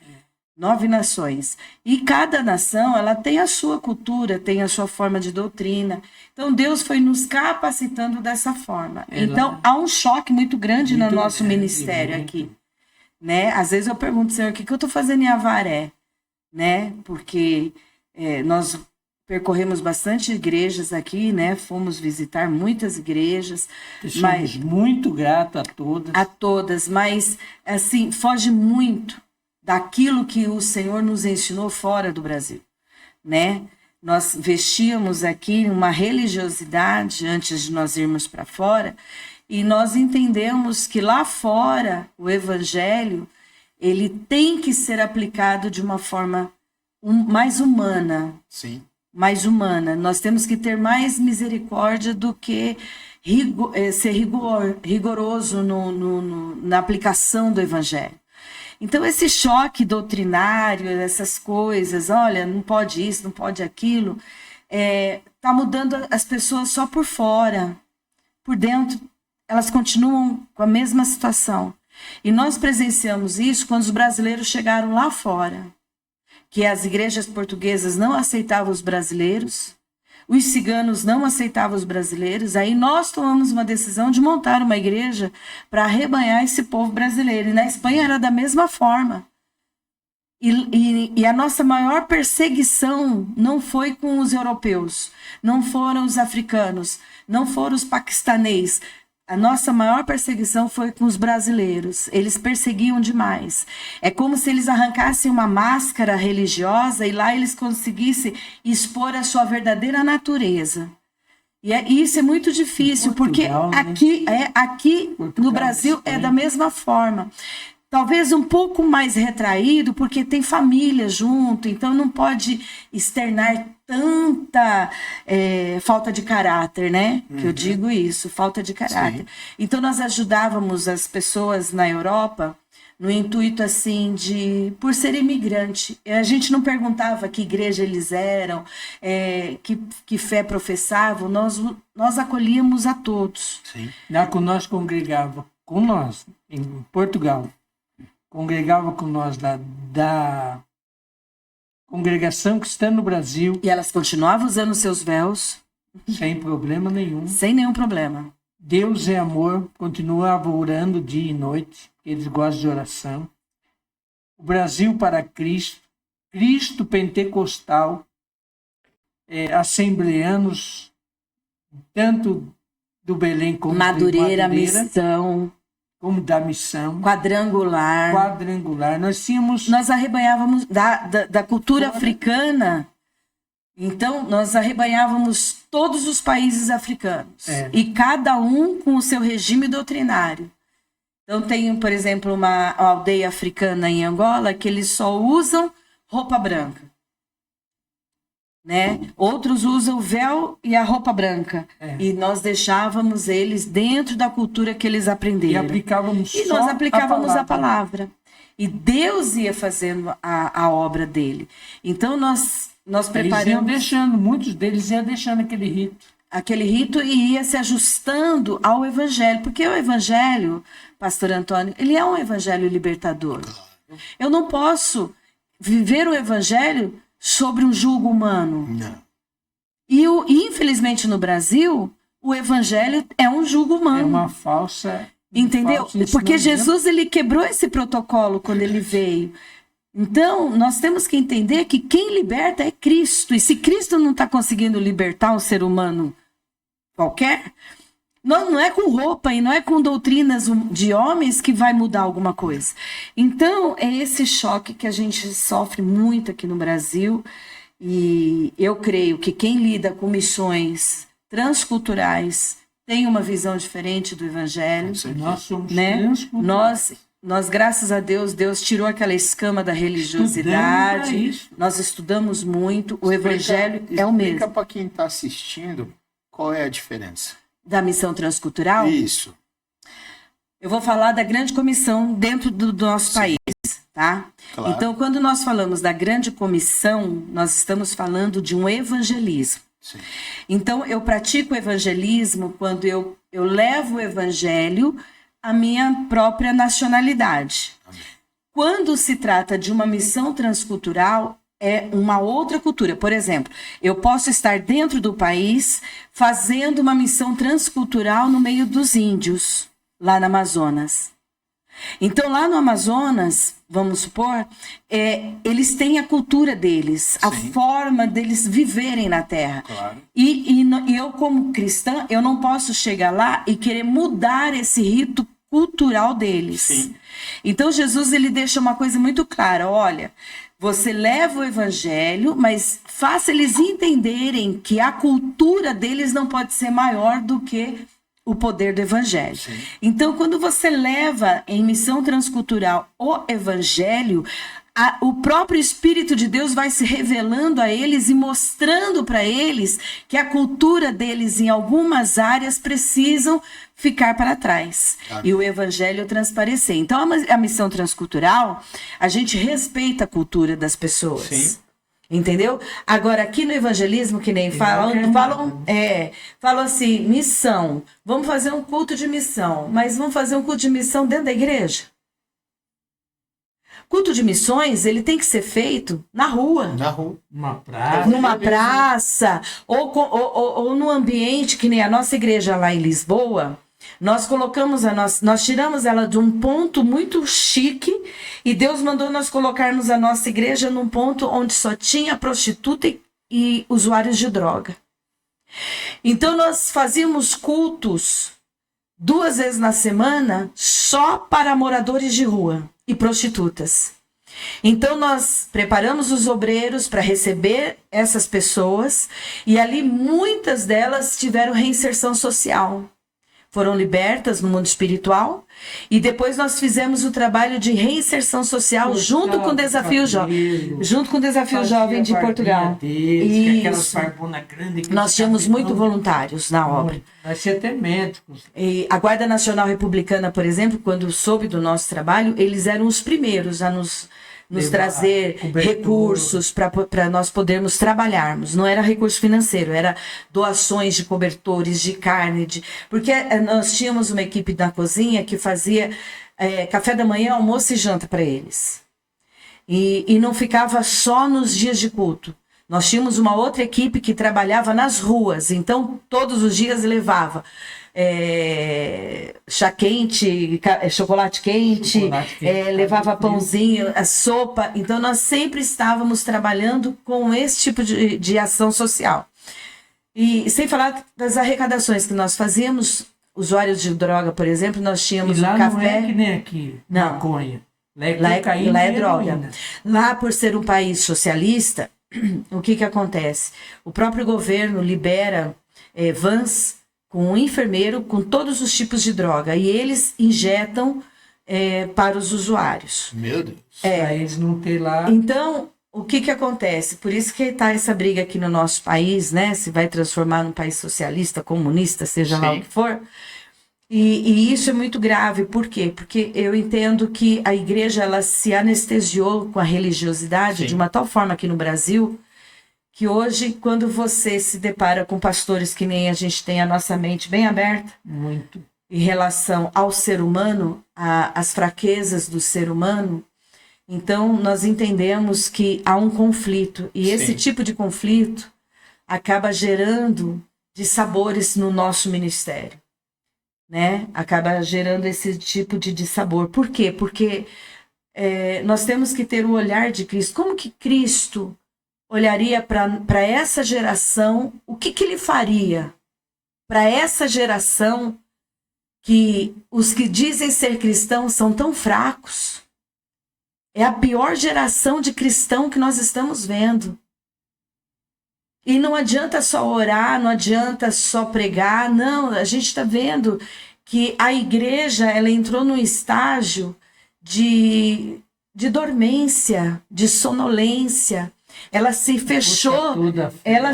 9 nações. E cada nação, ela tem a sua cultura, tem a sua forma de doutrina. Então, Deus foi nos capacitando dessa forma. Então, há um choque muito grande no nosso ministério aqui. Né? Às vezes eu pergunto, Senhor, o que eu estou fazendo em Avaré? Né? Porque nós percorremos bastante igrejas aqui, né? Fomos visitar muitas igrejas. Somos muito gratos a todas. A todas, mas, assim, foge muito daquilo que o Senhor nos ensinou fora do Brasil, né? Nós vestíamos aqui uma religiosidade antes de nós irmos para fora, e nós entendemos que lá fora o evangelho, ele tem que ser aplicado de uma forma mais humana. Sim. Mais humana. Nós temos que ter mais misericórdia do que ser rigoroso na aplicação do evangelho. Então, esse choque doutrinário, essas coisas, olha, não pode isso, não pode aquilo, está mudando as pessoas só por fora. Por dentro, elas continuam com a mesma situação. E nós presenciamos isso quando os brasileiros chegaram lá fora, que as igrejas portuguesas não aceitavam os brasileiros, os ciganos não aceitavam os brasileiros, aí nós tomamos uma decisão de montar uma igreja para arrebanhar esse povo brasileiro. E na Espanha era da mesma forma. E a nossa maior perseguição não foi com os europeus, não foram os africanos, não foram os paquistanês. A nossa maior perseguição foi com os brasileiros. Eles perseguiam demais. É como se eles arrancassem uma máscara religiosa e lá eles conseguissem expor a sua verdadeira natureza. E isso é muito difícil, Portugal, porque aqui Portugal, no Brasil é da mesma forma. Talvez um pouco mais retraído, porque tem família junto, então não pode externar tanta falta de caráter, né? Que eu digo isso, falta de caráter. Sim. Então nós ajudávamos as pessoas na Europa no intuito assim por ser imigrante. A gente não perguntava que igreja eles eram, que fé professavam, nós acolhíamos a todos. Sim. Lá que nós congregava com nós, em Portugal, congregava com nós da congregação que está no Brasil, E elas continuavam usando seus véus, sem problema nenhum. sem nenhum problema. Deus é amor, continuava orando dia e noite, eles gostam de oração. O Brasil para Cristo, Cristo pentecostal, assembleanos, tanto do Belém como Madureira, de Madureira, missão, como da missão, quadrangular. quadrangular. Nós arrebanhávamos da cultura africana. Então, nós arrebanhávamos todos os países africanos. E cada um com o seu regime doutrinário. Então, tem, por exemplo, uma aldeia africana em Angola que eles só usam roupa branca. Né? Outros usam o véu e a roupa branca. E nós deixávamos eles dentro da cultura que eles aprenderam. E nós aplicávamos a palavra. E Deus ia fazendo a obra dele. Então, nós preparamos... Muitos deles iam deixando aquele rito. Aquele rito e ia se ajustando ao evangelho. Porque o evangelho, pastor Antônio, ele é um evangelho libertador. Eu não posso viver o evangelho sobre um julgo humano. Não. E infelizmente no Brasil, o evangelho é um julgo humano. É uma falsa... Entendeu? Porque Jesus, ele quebrou esse protocolo quando ele veio. Então, nós temos que entender que quem liberta é Cristo. E se Cristo não está conseguindo libertar um ser humano qualquer, não é com roupa e não é com doutrinas de homens que vai mudar alguma coisa. Então, é esse choque que a gente sofre muito aqui no Brasil. E eu creio que quem lida com missões transculturais tem uma visão diferente do evangelho. Nós somos transculturais. Nós, graças a Deus, Deus tirou aquela escama da religiosidade. Nós estudamos muito. O evangelho é o mesmo. Explica para quem está assistindo qual é a diferença. Da missão transcultural? Isso. Eu vou falar da grande comissão dentro do nosso país. tá? Claro. Então, quando nós falamos da grande comissão, nós estamos falando de um evangelismo. Sim. Então, eu pratico o evangelismo quando eu levo o evangelho à minha própria nacionalidade. Amém. Quando se trata de uma missão transcultural, é uma outra cultura. Por exemplo, eu posso estar dentro do país fazendo uma missão transcultural no meio dos índios, lá no Amazonas. Então, lá no Amazonas, vamos supor, eles têm a cultura deles, a Sim. forma deles viverem na terra. Claro. E eu, como cristã, eu não posso chegar lá e querer mudar esse rito cultural deles. Sim. Então, Jesus, ele deixa uma coisa muito clara. Olha, você leva o evangelho, mas faça eles entenderem que a cultura deles não pode ser maior do que o poder do evangelho. Sim. Então, quando você leva em missão transcultural o evangelho, o próprio Espírito de Deus vai se revelando a eles e mostrando para eles que a cultura deles em algumas áreas precisam ficar para trás. E o evangelho transparecer. Então, a missão transcultural, a gente respeita a cultura das pessoas. Sim. Entendeu? Agora, aqui no evangelismo, que nem falam assim, missão. Vamos fazer um culto de missão. Mas vamos fazer um culto de missão dentro da igreja? Culto de missões, ele tem que ser feito na rua. Na rua. Numa Numa praça, ou no ambiente, que nem a nossa igreja lá em Lisboa. Nós tiramos ela de um ponto muito chique e Deus mandou nós colocarmos a nossa igreja num ponto onde só tinha prostituta e usuários de droga. Então nós fazíamos cultos 2 vezes na semana só para moradores de rua e prostitutas. Então nós preparamos os obreiros para receber essas pessoas e ali muitas delas tiveram reinserção social. Foram libertas no mundo espiritual e depois nós fizemos o trabalho de reinserção social junto com o Desafio Jovem, Jovem de Portugal. Isso. Nós tínhamos muito voluntários na obra. Nós tínhamos até médicos. E a Guarda Nacional Republicana, por exemplo, quando soube do nosso trabalho, eles eram os primeiros a nos trazer recursos para nós podermos trabalharmos. Não era recurso financeiro, era doações de cobertores, de carne, porque nós tínhamos uma equipe na cozinha que fazia café da manhã, almoço e janta para eles. E não ficava só nos dias de culto. Nós tínhamos uma outra equipe que trabalhava nas ruas, então todos os dias levava chá quente, chocolate quente, levava pãozinho, a sopa. Então nós sempre estávamos trabalhando com esse tipo de ação social. E sem falar das arrecadações que nós fazíamos, usuários de droga, por exemplo, nós tínhamos e lá um café. Não é que nem aqui, Não. maconha. Lá é droga. Lá, por ser um país socialista, o que acontece? O próprio governo libera vans com um enfermeiro com todos os tipos de droga e eles injetam para os usuários. Meu Deus. Para eles não ter lá. Então, o que acontece? Por isso que está essa briga aqui no nosso país, né? Se vai transformar num país socialista, comunista, seja lá o que for. E isso é muito grave. Por quê? Porque eu entendo que a igreja ela se anestesiou com a religiosidade de uma tal forma aqui no Brasil que hoje, quando você se depara com pastores que nem a gente tem a nossa mente bem aberta Muito. em relação ao ser humano, às fraquezas do ser humano, então nós entendemos que há um conflito. E esse tipo de conflito acaba gerando dissabores no nosso ministério. Né? Acaba gerando esse tipo de dissabor. Por quê? Porque nós temos que ter o olhar de Cristo. Como que Cristo olharia para essa geração? O que ele faria para essa geração que os que dizem ser cristãos são tão fracos? É a pior geração de cristão que nós estamos vendo. E não adianta só orar, não adianta só pregar, não. A gente está vendo que a igreja ela entrou num estágio de dormência, de sonolência. Ela se fechou, ela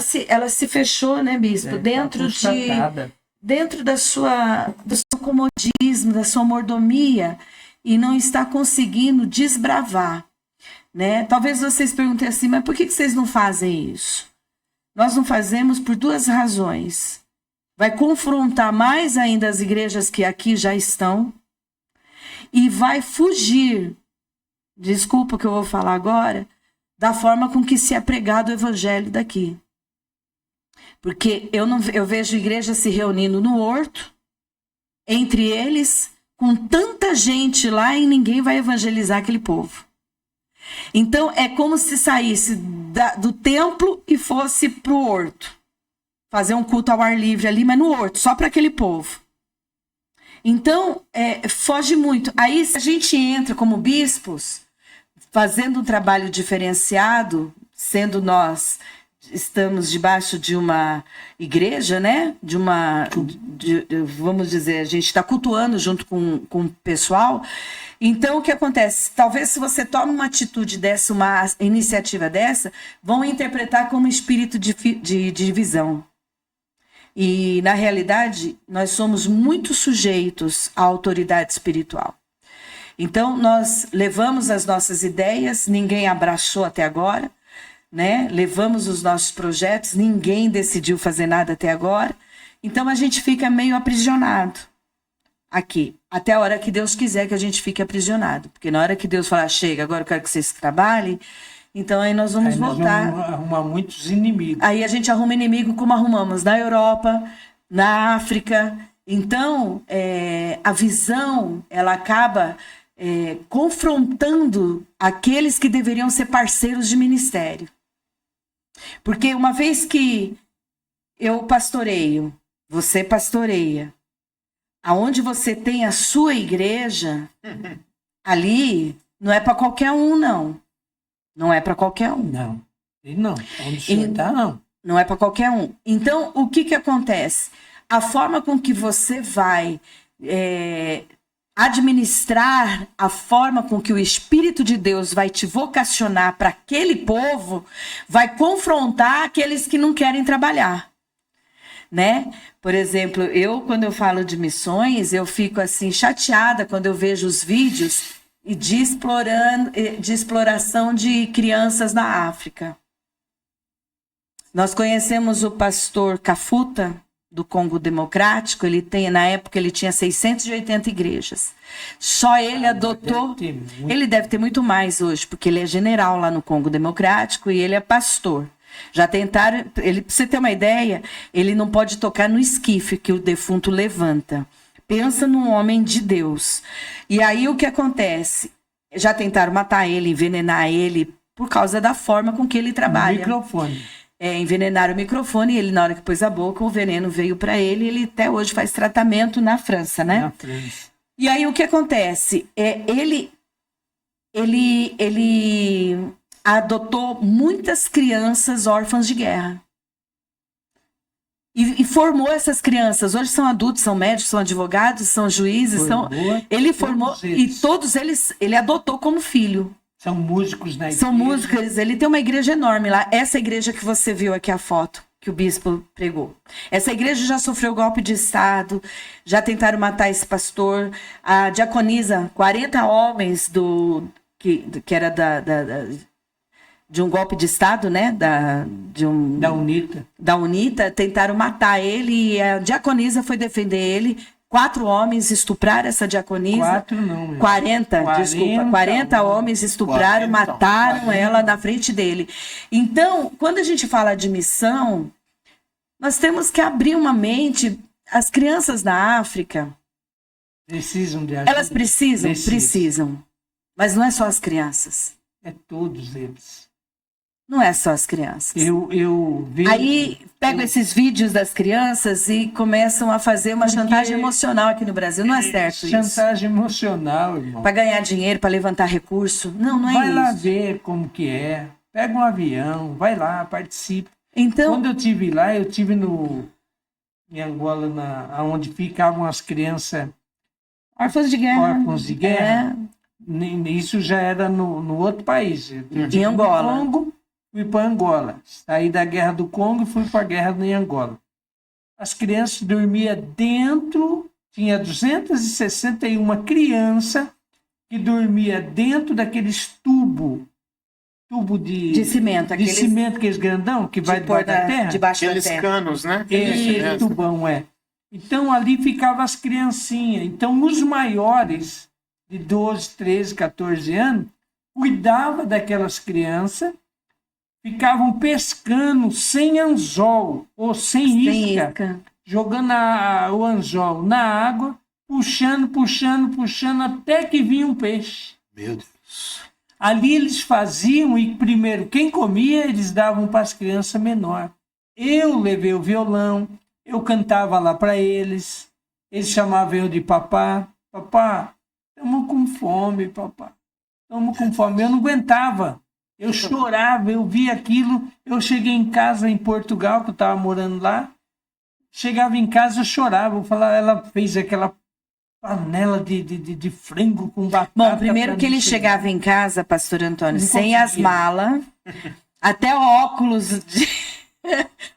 se fechou, né, bispo? Dentro do seu comodismo, da sua mordomia. e não está conseguindo desbravar, né? Talvez vocês perguntem assim, mas por que vocês não fazem isso? Nós não fazemos por duas razões. Vai confrontar mais ainda as igrejas que aqui já estão e vai fugir, desculpa o que eu vou falar agora, da forma com que se é pregado o evangelho daqui. Porque eu vejo igreja se reunindo no horto, entre eles, com tanta gente lá e ninguém vai evangelizar aquele povo. Então, é como se saísse do templo e fosse para o horto. Fazer um culto ao ar livre ali, mas no horto, só para aquele povo. Então, foge muito. Aí, se a gente entra como bispos, fazendo um trabalho diferenciado, sendo nós, estamos debaixo de uma igreja, né? Vamos dizer, a gente está cultuando junto com o pessoal. Então, o que acontece? Talvez se você toma uma atitude dessa, uma iniciativa dessa, vão interpretar como espírito de divisão. E, na realidade, nós somos muito sujeitos à autoridade espiritual. Então, nós levamos as nossas ideias, ninguém abraçou até agora, né? Levamos os nossos projetos, ninguém decidiu fazer nada até agora. Então, a gente fica meio aprisionado aqui, até a hora que Deus quiser que a gente fique aprisionado. Porque na hora que Deus falar, chega, agora eu quero que vocês trabalhem, então aí nós vamos voltar. Nós vamos arrumar muitos inimigos. Aí a gente arruma inimigo como arrumamos na Europa, na África. Então, a visão, ela acaba confrontando aqueles que deveriam ser parceiros de ministério. Porque uma vez que eu pastoreio, você pastoreia, aonde você tem a sua igreja, ali não é para qualquer um, não. Não é para qualquer um. Não. E não. Onde o senhor está, não. Não é para qualquer um. Então, o que acontece? A forma com que você vai administrar, a forma com que o Espírito de Deus vai te vocacionar para aquele povo, vai confrontar aqueles que não querem trabalhar. Né? Por exemplo, quando eu falo de missões, eu fico assim chateada quando eu vejo os vídeos de exploração de crianças na África. Nós conhecemos o pastor Kafuta, do Congo Democrático. Na época ele tinha 680 igrejas. Só ele adotou... Ele deve ter muito mais hoje, porque ele é general lá no Congo Democrático e ele é pastor. Já tentaram... Pra você ter uma ideia, ele não pode tocar no esquife que o defunto levanta. Pensa num homem de Deus. E aí o que acontece? Já tentaram matar ele, envenenar ele, por causa da forma com que ele trabalha. O microfone. Envenenaram o microfone, e ele, na hora que pôs a boca, o veneno veio para ele, ele até hoje faz tratamento na França, né? Na França. E aí o que acontece? Ele adotou muitas crianças órfãs de guerra. E formou essas crianças. Hoje são adultos, são médicos, são advogados, são juízes. Ele formou, e todos eles ele adotou como filho. São músicos na igreja. São músicos. Ele tem uma igreja enorme lá. Essa igreja que você viu aqui, a foto que o bispo pregou. Essa igreja já sofreu golpe de Estado, já tentaram matar esse pastor. A diaconisa, 40 homens que era de um golpe de Estado, né? Da UNITA. Da UNITA, tentaram matar ele e a diaconisa foi defender ele. 4 homens estupraram essa diaconisa. 4 não. 40, desculpa. 40 homens estupraram, mataram ela na frente dele. Então, quando a gente fala de missão, nós temos que abrir uma mente. As crianças na África... Precisam de ajuda. Elas precisam. Mas não é só as crianças. É todos eles. Não é só as crianças. Eu vejo... Aí pegam esses vídeos das crianças e começam a fazer uma chantagem emocional aqui no Brasil. Não é certo isso. Chantagem emocional, irmão. Para ganhar dinheiro, para levantar recurso. Não é isso. Vai lá ver como que é. Pega um avião, vai lá, participa. Então, quando eu estive lá, eu estive em Angola, onde ficavam as crianças órfãos de guerra. Isso já era no outro país. Em Angola. Congo, fui para Angola. Saí da guerra do Congo e fui para a guerra em Angola. As crianças dormiam dentro, tinha 261 crianças que dormia dentro daqueles tubo De cimento, de aqueles cimento, aqueles grandão que vai debaixo da terra. debaixo da Aqueles terra. canos, né? Aquele tubão, Então, ali ficavam as criancinhas. Então, os maiores, de 12, 13, 14 anos, cuidavam daquelas crianças, ficavam pescando sem anzol ou sem isca, jogando o anzol na água, puxando, até que vinha um peixe. Meu Deus. Ali eles faziam, e primeiro, quem comia, eles davam para as crianças menores. Eu levei o violão, eu cantava lá para eles chamavam eu de papá. Papá, estamos com fome, papá. Estamos com fome. Eu não aguentava. Eu chorava, eu via aquilo. Eu cheguei em casa em Portugal, que eu estava morando lá. Chegava em casa, eu chorava. Eu falava, ela fez aquela panela de frango com batata. Bom, primeiro que ele chegava em casa, pastor Antônio, Não sem conseguia. as malas, até óculos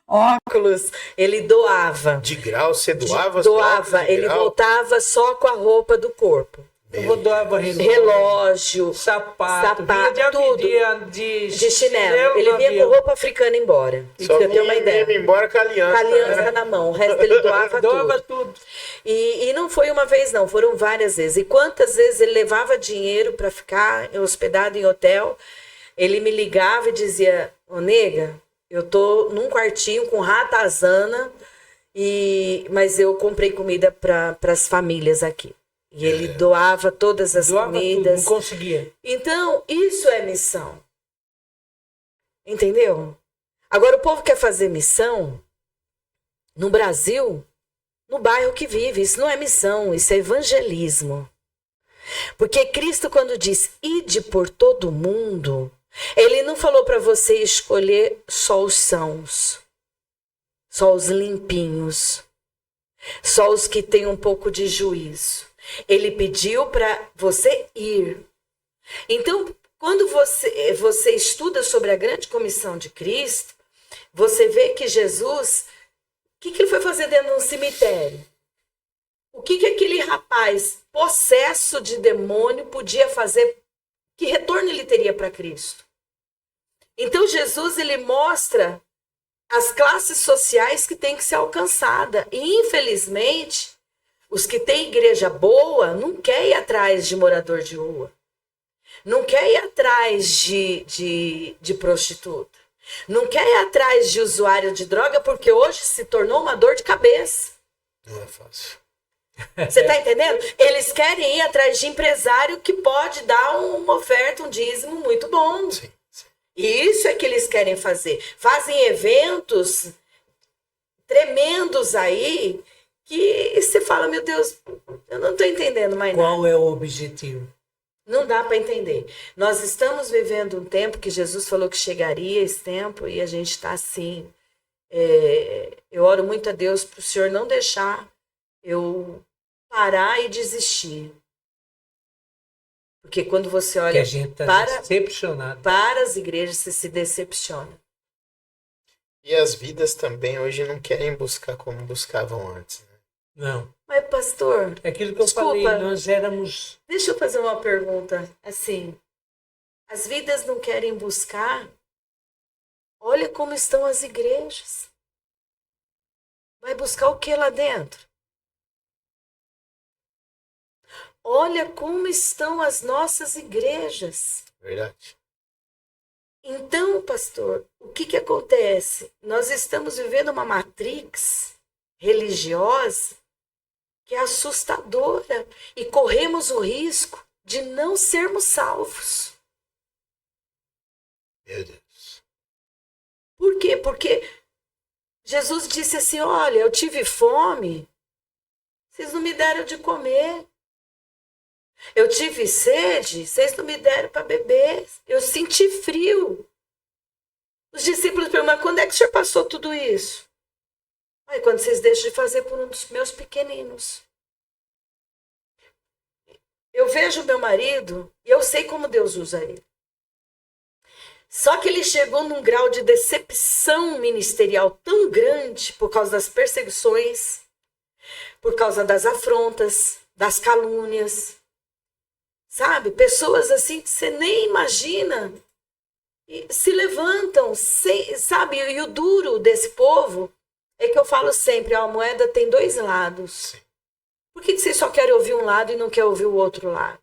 óculos ele doava. De grau, você doava? as Doava, provas de ele grau? voltava só com a roupa do corpo. Eu doava Relógio, sapato, vinha tudo. De chinelo. Ele vinha com roupa africana embora. Pra Só você ter uma vinha ideia. mesmo embora com a aliança. Com a aliança né? na mão. O resto ele doava tudo. E não foi uma vez, não. Foram várias vezes. E quantas vezes ele levava dinheiro para ficar hospedado em hotel, ele me ligava e dizia, ô nega, eu tô num quartinho com ratazana, mas eu comprei comida para as famílias aqui. E ele doava todas as comidas. Tudo, não conseguia. Então, isso é missão. Entendeu? Agora, o povo quer fazer missão no Brasil, no bairro que vive. Isso não é missão, isso é evangelismo. Porque Cristo, quando diz ide por todo mundo, ele não falou para você escolher só os sãos, só os limpinhos, só os que têm um pouco de juízo. Ele pediu para você ir. Então, quando você estuda sobre a grande comissão de Cristo, você vê que Jesus, o que ele foi fazer dentro de um cemitério? O que aquele rapaz possesso de demônio podia fazer? Que retorno ele teria para Cristo? Então, Jesus, ele mostra as classes sociais que têm que ser alcançadas. E, infelizmente, os que têm igreja boa não querem ir atrás de morador de rua. Não querem ir atrás de prostituta. Não querem ir atrás de usuário de droga, porque hoje se tornou uma dor de cabeça. Não é fácil. Você está entendendo? Eles querem ir atrás de empresário que pode dar uma oferta, um dízimo muito bom. Sim, sim. E isso é que eles querem fazer. Fazem eventos tremendos aí, que você fala, meu Deus, eu não estou entendendo mais nada. Qual é o objetivo? Não dá para entender. Nós estamos vivendo um tempo que Jesus falou que chegaria esse tempo e a gente está assim. Eu oro muito a Deus para o Senhor não deixar eu parar e desistir. Porque quando você olha Que a gente está decepcionado. para as igrejas, você se decepciona. E as vidas também hoje não querem buscar como buscavam antes. Né? Não. Mas, pastor, É aquilo que eu Desculpa. falei, nós éramos... deixa eu fazer uma pergunta. Assim, as vidas não querem buscar? Olha como estão as igrejas. Vai buscar o que lá dentro? Olha como estão as nossas igrejas. Verdade. Então, pastor, o que acontece? Nós estamos vivendo uma matrix religiosa que é assustadora e corremos o risco de não sermos salvos. Meu Deus. Por quê? Porque Jesus disse assim, olha, eu tive fome, vocês não me deram de comer. Eu tive sede, vocês não me deram para beber. Eu senti frio. Os discípulos perguntam, mas quando é que o senhor passou tudo isso? Aí, quando vocês deixam de fazer por um dos meus pequeninos. Eu vejo meu marido e eu sei como Deus usa ele. Só que ele chegou num grau de decepção ministerial tão grande por causa das perseguições, por causa das afrontas, das calúnias. sabe? Pessoas assim que você nem imagina e se levantam, sabe? E o duro desse povo é que eu falo sempre, a moeda tem dois lados. Por que você só quer ouvir um lado e não quer ouvir o outro lado?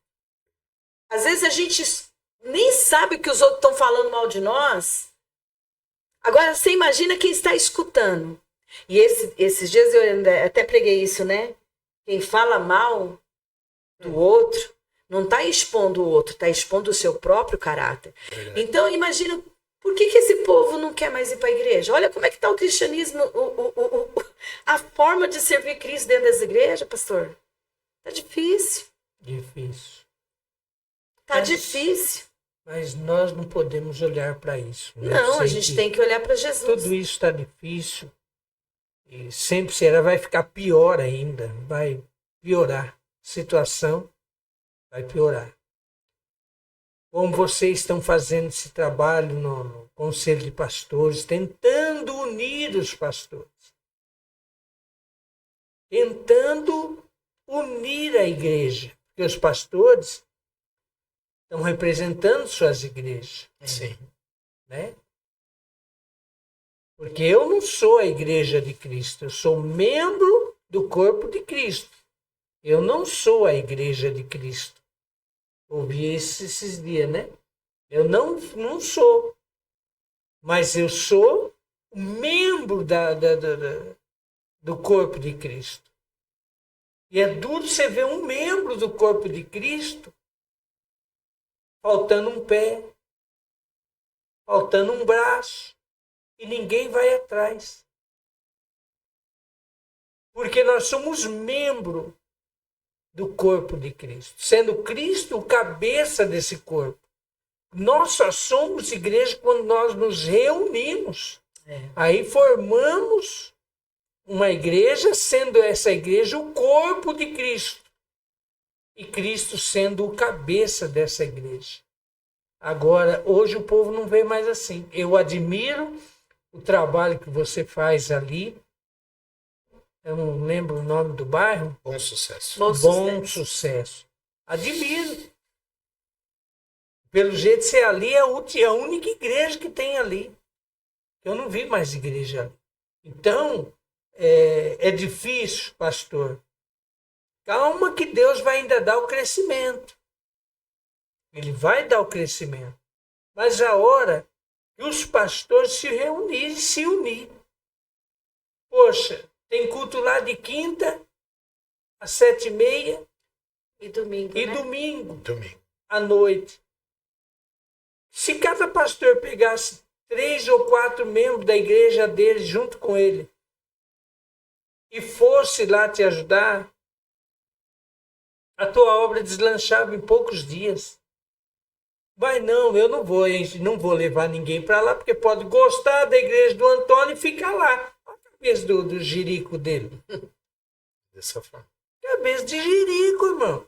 Às vezes a gente nem sabe o que os outros estão falando mal de nós. Agora, você imagina quem está escutando. E esses dias eu até preguei isso, né? Quem fala mal do outro, não está expondo o outro, está expondo o seu próprio caráter. Então, imagina, por que esse povo não quer mais ir para a igreja? Olha como é que está o cristianismo, a forma de servir Cristo dentro das igrejas, pastor. Está difícil. Difícil. Está difícil. Mas nós não podemos olhar para isso. Né? Não, a gente tem que olhar para Jesus. Tudo isso está difícil. E sempre será, vai ficar pior ainda. Vai piorar. A situação vai piorar. Como vocês estão fazendo esse trabalho no Conselho de Pastores, tentando unir os pastores. Tentando unir a igreja. Porque os pastores estão representando suas igrejas. Sim. Né? Porque eu não sou a igreja de Cristo, eu sou membro do corpo de Cristo. Eu não sou a igreja de Cristo. Ouvi esses dias, né? Eu não sou. Mas eu sou membro do corpo de Cristo. E é duro você ver um membro do corpo de Cristo faltando um pé, faltando um braço, e ninguém vai atrás. Porque nós somos membro do corpo de Cristo, sendo Cristo o cabeça desse corpo. Nós só somos igreja quando nós nos reunimos. Aí formamos uma igreja, sendo essa igreja o corpo de Cristo. E Cristo sendo o cabeça dessa igreja. Agora, hoje o povo não vê mais assim. Eu admiro o trabalho que você faz ali. Eu não lembro o nome do bairro. Bom Sucesso. Bom Sucesso. Admiro. Pelo jeito, você ali é a única igreja que tem ali. Eu não vi mais igreja ali. Então, é difícil, pastor. Calma que Deus vai ainda dar o crescimento. Ele vai dar o crescimento. Mas a hora que os pastores se reunirem, se unir. Poxa, tem culto lá de quinta às 7h30 E domingo, e né? domingo à noite. Se cada pastor pegasse 3 ou 4 membros da igreja dele junto com ele e fosse lá te ajudar, a tua obra deslanchava em poucos dias. Mas não, eu não vou levar ninguém para lá, porque pode gostar da igreja do Antônio e ficar lá. Olha a cabeça do jirico dele. Dessa forma. Cabeça de jirico, irmão.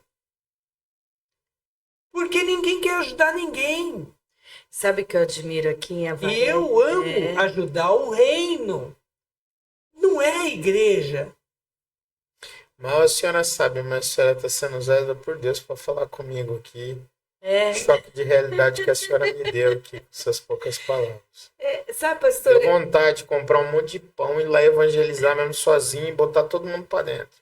Porque ninguém quer ajudar ninguém. Sabe o que eu admiro aqui em Havaí? E eu amo ajudar o reino. Não é a igreja. Mal a senhora sabe, mas a senhora está sendo usada por Deus para falar comigo aqui. Choque de realidade que a senhora me deu aqui, com essas poucas palavras. Sabe, pastor? Deu vontade de comprar um monte de pão e ir lá evangelizar mesmo sozinho e botar todo mundo para dentro.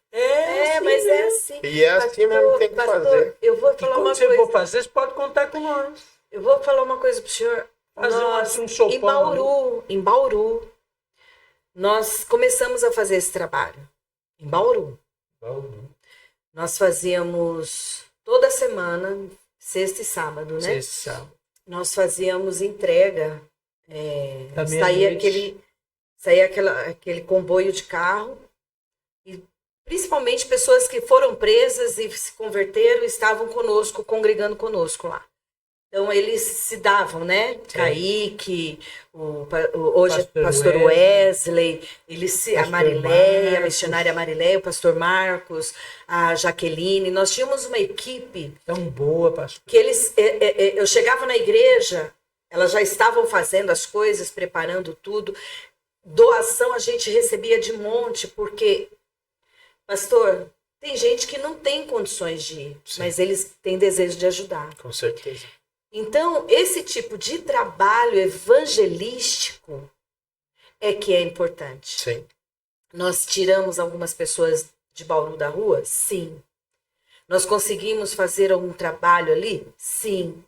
Mas é assim. E é assim mesmo que tem que fazer. Eu vou E falar quando uma você coisa. for fazer, você pode contar com nós. Eu vou falar uma coisa pro senhor. Fazer um sopão. Em Bauru, nós começamos a fazer esse trabalho. Em Bauru. Nós fazíamos toda semana, sexta e sábado, né? Sexta e sábado. Nós fazíamos entrega. Da Saía aquele comboio de carro. E principalmente pessoas que foram presas e se converteram e estavam conosco, congregando conosco lá. Então, eles se davam, né? Kaique, hoje é pastor Wesley, a Marileia, a missionária Marileia, o pastor Marcos, a Jaqueline. Nós tínhamos uma equipe... Tão boa, pastor. Que eles... eu chegava na igreja, elas já estavam fazendo as coisas, preparando tudo. Doação a gente recebia de monte, porque... Pastor, Tem gente que não tem condições de ir, Sim. mas eles têm desejo de ajudar. Com certeza. Então, esse tipo de trabalho evangelístico é que é importante. Sim. Nós tiramos algumas pessoas de Bauru da rua? Sim. Nós conseguimos fazer algum trabalho ali? Sim.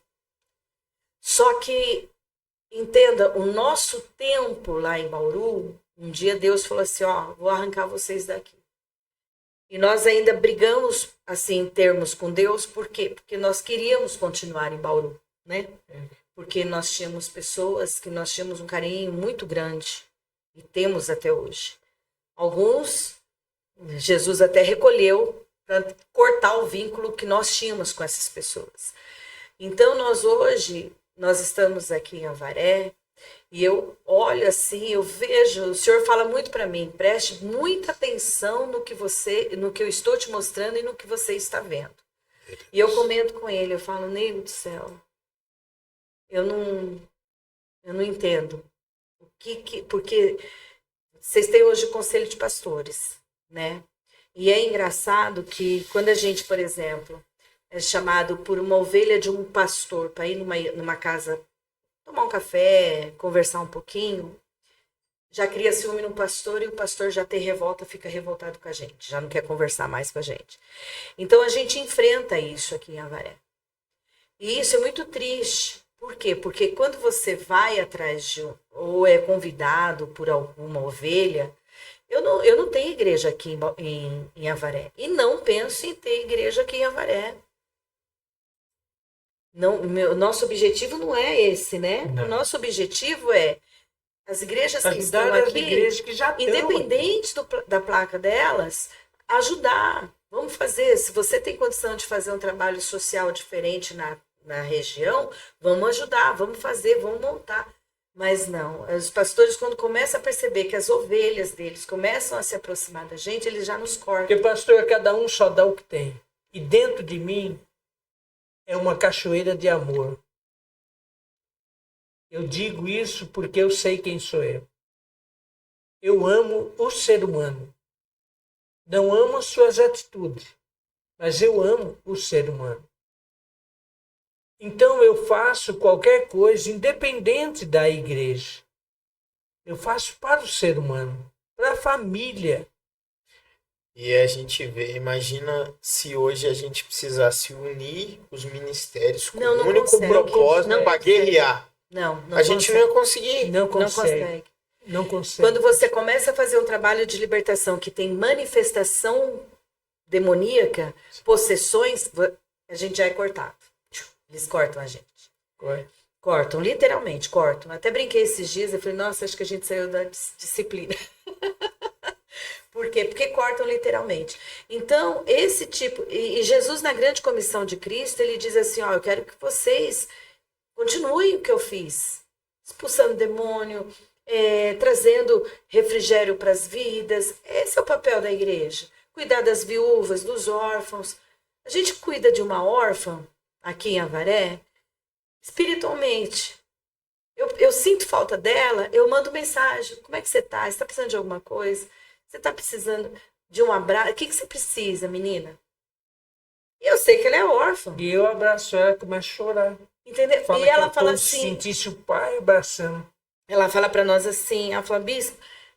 Só que, entenda, o nosso tempo lá em Bauru, um dia Deus falou assim, ó, vou arrancar vocês daqui. E nós ainda brigamos, assim, em termos com Deus, por quê? Porque nós queríamos continuar em Bauru, né? Porque nós tínhamos pessoas que nós tínhamos um carinho muito grande, e temos até hoje. Alguns, Jesus até recolheu para cortar o vínculo que nós tínhamos com essas pessoas. Então, nós estamos aqui em Avaré, e eu olho assim, eu vejo, o Senhor fala muito para mim, preste muita atenção no que eu estou te mostrando e no que você está vendo. E eu comento com ele, eu falo, nego do céu, eu não entendo. Porque vocês têm hoje o conselho de pastores, né? E é engraçado que quando a gente, por exemplo, é chamado por uma ovelha de um pastor para ir numa casa, tomar um café, conversar um pouquinho, já cria ciúme no pastor e o pastor já tem revolta, fica revoltado com a gente, já não quer conversar mais com a gente. Então a gente enfrenta isso aqui em Avaré. E isso é muito triste. Por quê? Porque quando você vai atrás ou é convidado por alguma ovelha, eu não tenho igreja aqui em Avaré. E não penso em ter igreja aqui em Avaré. Nosso objetivo não é esse, né? Não. O nosso objetivo é as igrejas que Ajudar estão as aqui, igrejas que já estão independente da placa delas, ajudar. Vamos fazer. Se você tem condição de fazer um trabalho social diferente na região, vamos ajudar, vamos fazer, vamos montar. Mas não, os pastores, quando começam a perceber que as ovelhas deles começam a se aproximar da gente, eles já nos cortam. Porque, pastor, cada um só dá o que tem. E dentro de mim é uma cachoeira de amor. Eu digo isso porque eu sei quem sou eu. Eu amo o ser humano. Não amo as suas atitudes, mas eu amo o ser humano. Então eu faço qualquer coisa, independente da igreja. Eu faço para o ser humano, para a família. E a gente vê, imagina se hoje a gente precisasse unir os ministérios com Não um único consegue. propósito Não para consegue. guerrear. Não A gente não consegue. ia conseguir. Não Não consegue. consegue. Não consegue. Quando você começa a fazer um trabalho de libertação que tem manifestação demoníaca, possessões, a gente já é cortado. Eles cortam a gente. Cortam, literalmente, cortam. Até brinquei esses dias, eu falei, nossa, acho que a gente saiu da disciplina. Por quê? Porque cortam literalmente. Então, esse tipo... E Jesus, na grande comissão de Cristo, ele diz assim, ó, eu quero que vocês continuem o que eu fiz. Expulsando demônio, trazendo refrigério para as vidas. Esse é o papel da igreja. Cuidar das viúvas, dos órfãos. A gente cuida de uma órfã aqui em Avaré, espiritualmente. Eu sinto falta dela, eu mando mensagem. Como é que você está? Você está precisando de alguma coisa? Você está precisando de um abraço? O que você precisa, menina? E eu sei que ela é órfã. E eu abraço ela e começo a chorar. Entendeu? Fala E que ela eu fala como assim... se sentisse o pai abraçando. Ela fala para nós assim, ela fala, bispo,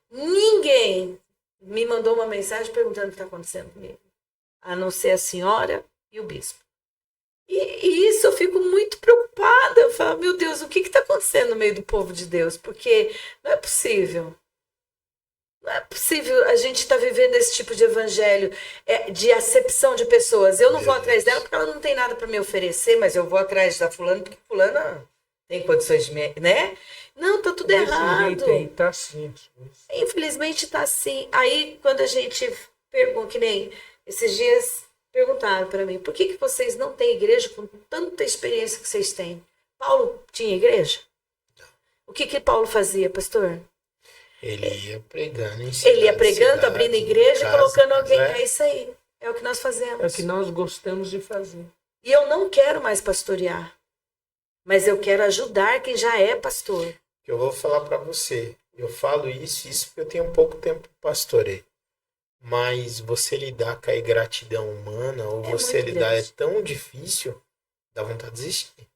ninguém me mandou uma mensagem perguntando o que está acontecendo comigo, a não ser a senhora e o bispo. E isso eu fico muito preocupada. Eu falo, meu Deus, o que está acontecendo no meio do povo de Deus? Porque não é possível. Não é possível a gente estar vivendo esse tipo de evangelho, de acepção de pessoas. Eu não vou atrás dela porque ela não tem nada para me oferecer, mas eu vou atrás da fulana porque fulana tem condições de... né? Não, tá tudo errado. Desse jeito aí, tá assim. Infelizmente tá assim. Aí, quando a gente pergunta, que nem esses dias perguntaram para mim, por que vocês não têm igreja com tanta experiência que vocês têm? Paulo tinha igreja? O que Paulo fazia, pastor? Ele ia pregando, ensinando. Ele ia pregando, abrindo igreja e colocando alguém. É. É isso aí. É o que nós fazemos. É o que nós gostamos de fazer. E eu não quero mais pastorear. Mas eu quero ajudar quem já é pastor. Eu vou falar para você. Eu falo isso porque eu tenho pouco tempo que pastorei. mas você lidar com a ingratidão humana, ou É você muito lidar, é grande. tão difícil, dá vontade de desistir.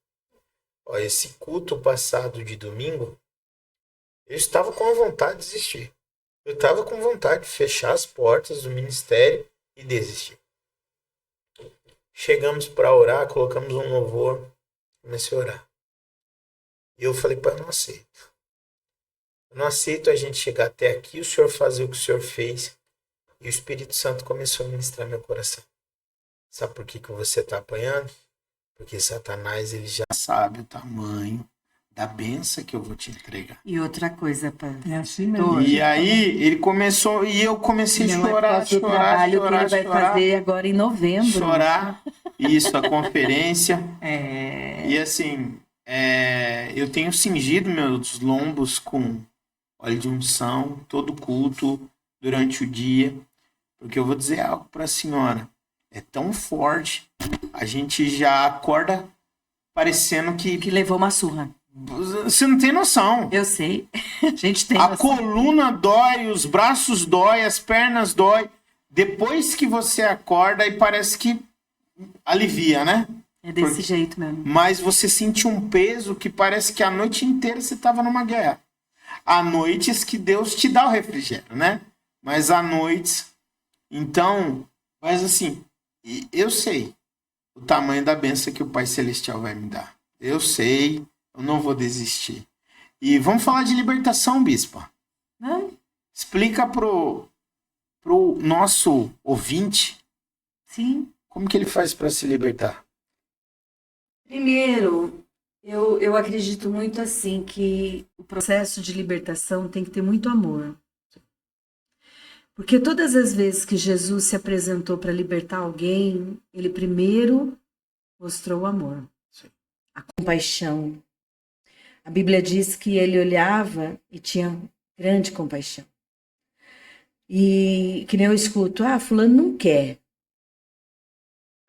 Ó, esse culto passado de domingo, eu estava com a vontade de desistir. Eu estava com vontade de fechar as portas do ministério e desistir. Chegamos para orar, colocamos um louvor, comecei a orar. E eu falei, pai, eu não aceito. Eu não aceito a gente chegar até aqui, o Senhor fazer o que o Senhor fez. E o Espírito Santo começou a ministrar meu coração. Sabe por que você está apanhando? Porque Satanás, ele já Sabe o tamanho da benção que eu vou te entregar. E outra coisa, É assim mesmo. E aí ele começou, e eu comecei a não é por chorar, causa do chorar, trabalho que chorar, ele vai chorar, fazer agora em novembro. chorar. Isso, a conferência. É, E assim, eu tenho cingido meus lombos com óleo de unção, todo culto, durante o dia. Porque eu vou dizer algo para a senhora. É tão forte, a gente já acorda parecendo que levou uma surra. Você não tem noção. Eu sei. A gente tem A noção. coluna dói, os braços dói, as pernas dói. Depois que você acorda e parece que alivia, né? É desse jeito mesmo. Mas você sente um peso que parece que a noite inteira você estava numa guerra. Há noites que Deus te dá o refrigério, né? Mas há noites... Então, mas assim, eu sei o tamanho da bênção que o Pai Celestial vai me dar. Eu sei, eu não vou desistir. E vamos falar de libertação, bispa. Não? Explica pro nosso ouvinte Sim. como que ele faz para se libertar. Primeiro, eu acredito muito assim que o processo de libertação tem que ter muito amor. Porque todas as vezes que Jesus se apresentou para libertar alguém, ele primeiro mostrou o amor, a compaixão. A Bíblia diz que ele olhava e tinha grande compaixão. E que nem eu escuto, fulano não quer.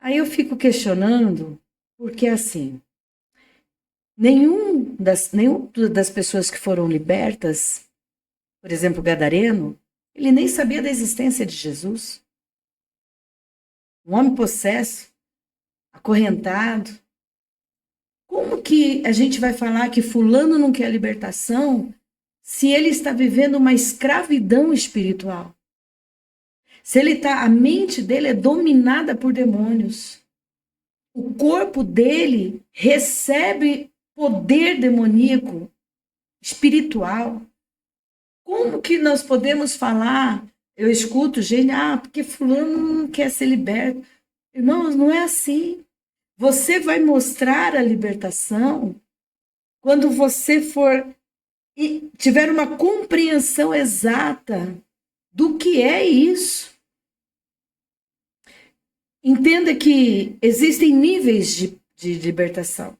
Aí eu fico questionando, porque assim, nenhum das pessoas que foram libertas, por exemplo, o gadareno, ele nem sabia da existência de Jesus. Um homem possesso, acorrentado. Como que a gente vai falar que fulano não quer libertação se ele está vivendo uma escravidão espiritual? Se a mente dele é dominada por demônios. O corpo dele recebe poder demoníaco, espiritual. Como que nós podemos falar? Eu escuto gente, porque fulano não quer ser liberto. Irmãos, não é assim. Você vai mostrar a libertação quando você for e tiver uma compreensão exata do que é isso. Entenda que existem níveis de libertação.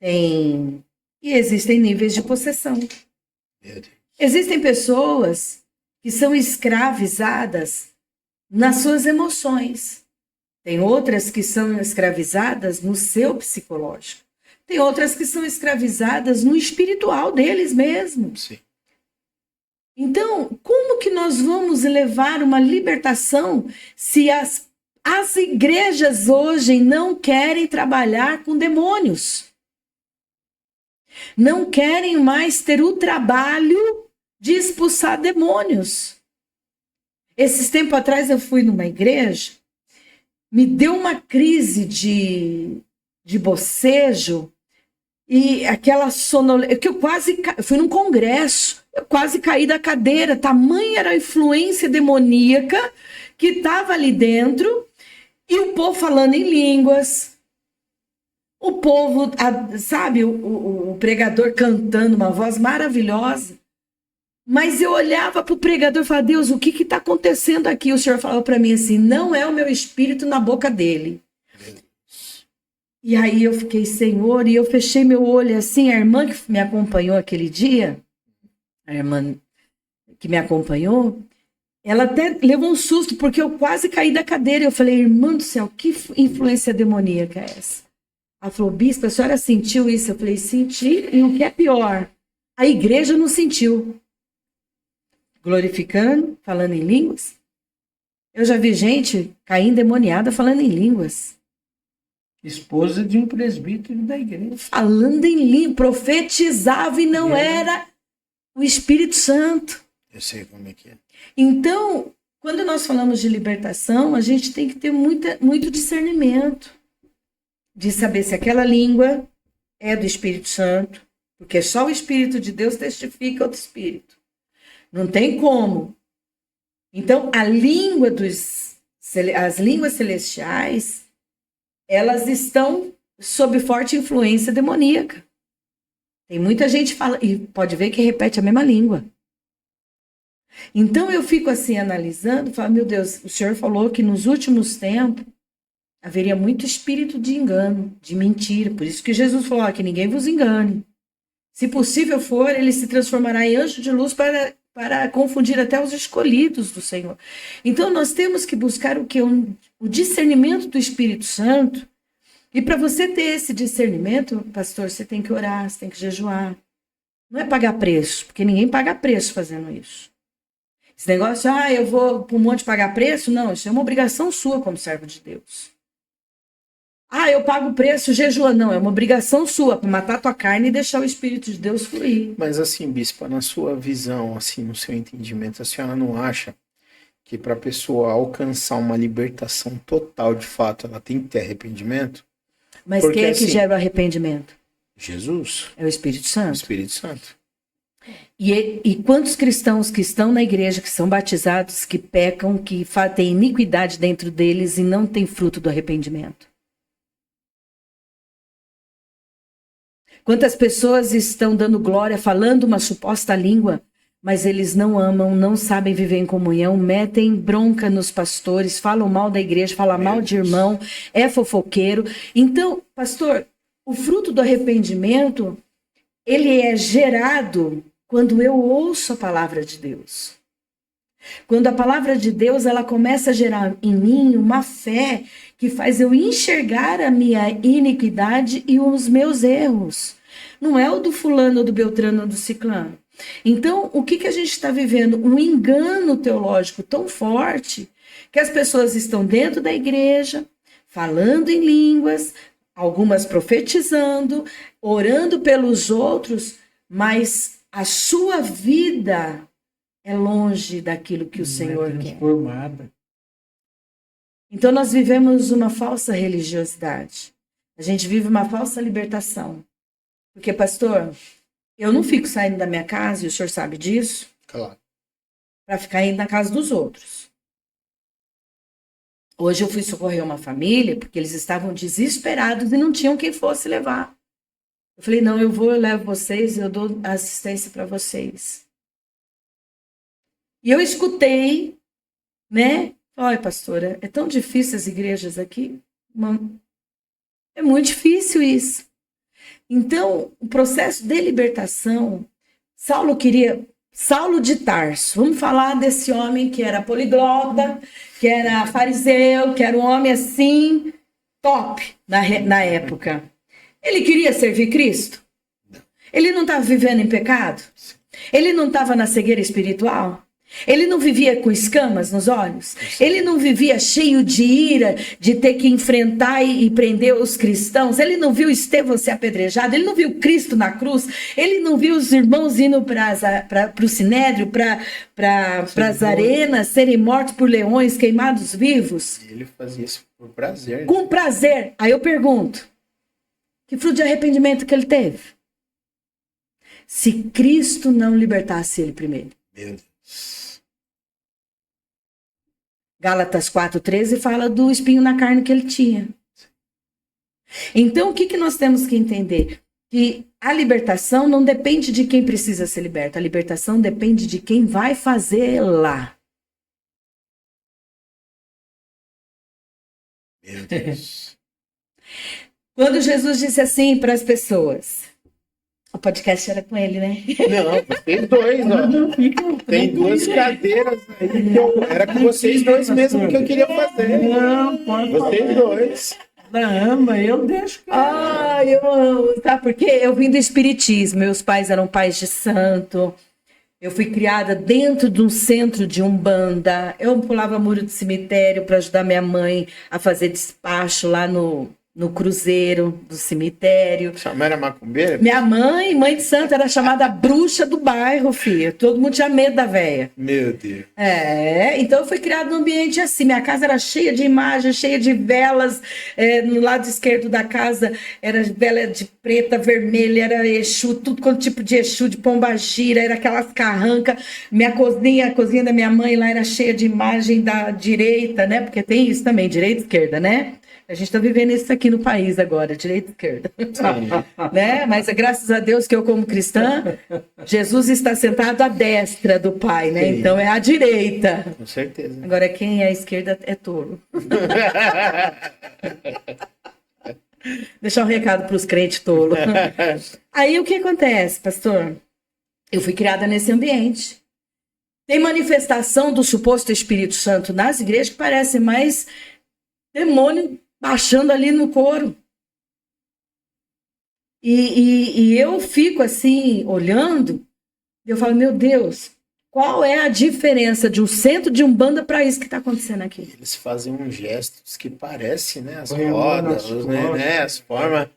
E existem níveis de possessão. Existem pessoas que são escravizadas nas suas emoções. Tem outras que são escravizadas no seu psicológico. Tem outras que são escravizadas no espiritual deles mesmos. Sim. Então, como que nós vamos levar uma libertação se as igrejas hoje não querem trabalhar com demônios? Não querem mais ter o trabalho de expulsar demônios. Esses tempos atrás eu fui numa igreja, me deu uma crise de bocejo e aquela sonolência, que eu fui num congresso, eu quase caí da cadeira, tamanha era a influência demoníaca que estava ali dentro, e o povo falando em línguas, o povo, sabe, o pregador cantando uma voz maravilhosa, mas eu olhava para o pregador e falava, Deus, o que está acontecendo aqui? O Senhor falou para mim assim, não é o meu espírito na boca dele. E aí eu fiquei, Senhor, e eu fechei meu olho assim, a irmã que me acompanhou aquele dia, a irmã que me acompanhou, ela até levou um susto, porque eu quase caí da cadeira. Eu falei, irmã do céu, que influência demoníaca é essa? Ela falou, bispa, a senhora sentiu isso? Eu falei, senti, e o que é pior, a igreja não sentiu. Glorificando, falando em línguas, Eu já vi gente cair endemoniada falando em línguas. Esposa de um presbítero da igreja. Falando em línguas, profetizava e não era o Espírito Santo. Eu sei como é que é. Então, quando nós falamos de libertação, a gente tem que ter muito discernimento de saber se aquela língua é do Espírito Santo, porque só o Espírito de Deus testifica outro Espírito. Não tem como. Então, as línguas celestiais, elas estão sob forte influência demoníaca. Tem muita gente fala, e pode ver que repete a mesma língua. Então eu fico assim analisando, falo, meu Deus, o Senhor falou que nos últimos tempos haveria muito espírito de engano, de mentira. Por isso que Jesus falou, que ninguém vos engane. Se possível for, ele se transformará em anjo de luz para confundir até os escolhidos do Senhor. Então nós temos que buscar o que? O discernimento do Espírito Santo. E para você ter esse discernimento, pastor, você tem que orar, você tem que jejuar. Não é pagar preço, porque ninguém paga preço fazendo isso. Esse negócio, eu vou para um monte pagar preço, não, isso é uma obrigação sua como servo de Deus. Eu pago preço, jejua, não, é uma obrigação sua para matar tua carne e deixar o Espírito de Deus fluir. Mas assim, bispa, na sua visão, assim, no seu entendimento, a senhora não acha que para a pessoa alcançar uma libertação total, de fato, ela tem que ter arrependimento? Mas Porque, quem é que assim, gera o arrependimento? Jesus, É o Espírito o Santo. Espírito Santo. E quantos cristãos que estão na igreja, que são batizados, que pecam, que têm iniquidade dentro deles e não têm fruto do arrependimento? Quantas pessoas estão dando glória, falando uma suposta língua, mas eles não amam, não sabem viver em comunhão, metem bronca nos pastores, falam mal da igreja, falam mal de irmão, é fofoqueiro. Então, pastor, o fruto do arrependimento, ele é gerado quando eu ouço a palavra de Deus. Quando a palavra de Deus, ela começa a gerar em mim uma fé que faz eu enxergar a minha iniquidade e os meus erros. Não é o do fulano, do beltrano, do ciclano. Então, o que a gente está vivendo? Um engano teológico tão forte que as pessoas estão dentro da igreja, falando em línguas, algumas profetizando, orando pelos outros, mas a sua vida é longe daquilo que o Senhor quer. Transformada. Então nós vivemos uma falsa religiosidade. A gente vive uma falsa libertação. Porque, pastor, eu não fico saindo da minha casa, e o senhor sabe disso, Claro. para ficar indo na casa dos outros. Hoje eu fui socorrer uma família, porque eles estavam desesperados e não tinham quem fosse levar. Eu falei, não, eu levo vocês, eu dou assistência para vocês. E eu escutei, né? Olha, pastora, é tão difícil as igrejas aqui. É muito difícil isso. Então, o processo de libertação, Saulo de Tarso, vamos falar desse homem que era poliglota, que era fariseu, que era um homem assim, top na época. Ele queria servir Cristo? Ele não estava vivendo em pecado? Ele não estava na cegueira espiritual? Ele não vivia com escamas nos olhos? Ele não vivia cheio de ira, de ter que enfrentar e prender os cristãos? Ele não viu Estevão ser apedrejado? Ele não viu Cristo na cruz? Ele não viu os irmãos indo para o sinédrio, para as arenas, serem mortos por leões, queimados vivos? Ele fazia isso por prazer. Né? Com prazer. Aí eu pergunto, que fruto de arrependimento que ele teve? Se Cristo não libertasse ele primeiro. Meu Deus. Gálatas 4,13 fala do espinho na carne que ele tinha. Então, o que nós temos que entender? Que a libertação não depende de quem precisa ser liberto. A libertação depende de quem vai fazê-la. Meu Deus. Quando Jesus disse assim para as pessoas... O podcast era com ele, né? Não, tem dois, ó. Tem duas cadeiras aí. Era com vocês dois mesmo que eu queria fazer. Não, pode Vocês dois. Não, eu deixo. Eu amo, tá? Porque eu vim do espiritismo. Meus pais eram pais de santo. Eu fui criada dentro de um centro de umbanda. Eu pulava muro de cemitério para ajudar minha mãe a fazer despacho lá no cruzeiro do cemitério. Sua mãe era macumbeira? Minha mãe, mãe de santo, era chamada bruxa do bairro, filha. Todo mundo tinha medo da véia. Meu Deus. Então eu fui criada num ambiente assim. Minha casa era cheia de imagens, cheia de velas. No lado esquerdo da casa era vela de preta, vermelha, era Exu, tudo quanto tipo de Exu, de pombagira, era aquelas carrancas. A cozinha da minha mãe lá era cheia de imagem da direita, né? Porque tem isso também, direita e esquerda, né? A gente está vivendo isso aqui no país agora, direita e esquerda. Né? Mas graças a Deus que eu, como cristã, Jesus está sentado à destra do Pai, né? Sim. Então é à direita. Com certeza. Agora, quem é à esquerda é tolo. Deixar um recado para os crentes tolos. Aí o que acontece, pastor? Eu fui criada nesse ambiente. Tem manifestação do suposto Espírito Santo nas igrejas que parece mais demônio baixando ali no coro. E eu fico assim, olhando, e eu falo, meu Deus, qual é a diferença de um centro de umbanda para isso que está acontecendo aqui? Eles fazem uns gestos que parecem, né? As Põe a mão rodas, nas né? costas. As formas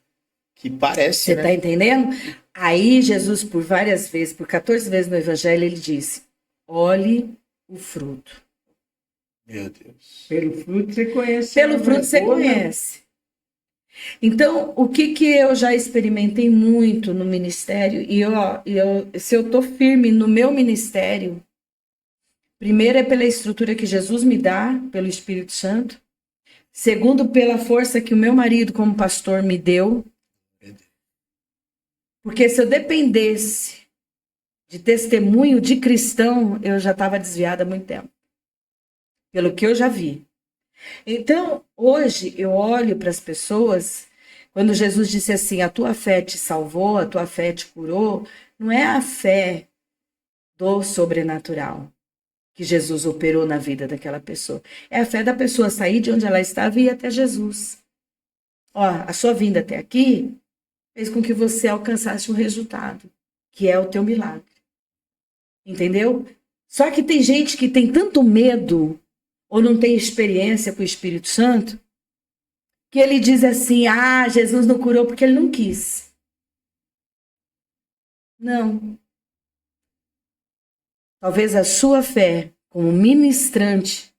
que parecem, Você né? está entendendo? Aí Jesus, por várias vezes, por 14 vezes no Evangelho, ele disse, olhe o fruto. Meu Deus. Pelo fruto você conhece. Pelo fruto você conhece. Então, o que eu já experimentei muito no ministério, se eu estou firme no meu ministério, primeiro é pela estrutura que Jesus me dá, pelo Espírito Santo. Segundo, pela força que o meu marido, como pastor, me deu. Porque se eu dependesse de testemunho de cristão, eu já estava desviada há muito tempo. Pelo que eu já vi. Então, hoje, eu olho para as pessoas, quando Jesus disse assim, a tua fé te salvou, a tua fé te curou, não é a fé do sobrenatural que Jesus operou na vida daquela pessoa. É a fé da pessoa sair de onde ela estava e ir até Jesus. Ó, a sua vinda até aqui fez com que você alcançasse um resultado, que é o teu milagre. Entendeu? Só que tem gente que tem tanto medo ou não tem experiência com o Espírito Santo, que ele diz assim, Jesus não curou porque ele não quis. Não. Talvez a sua fé como ministrante,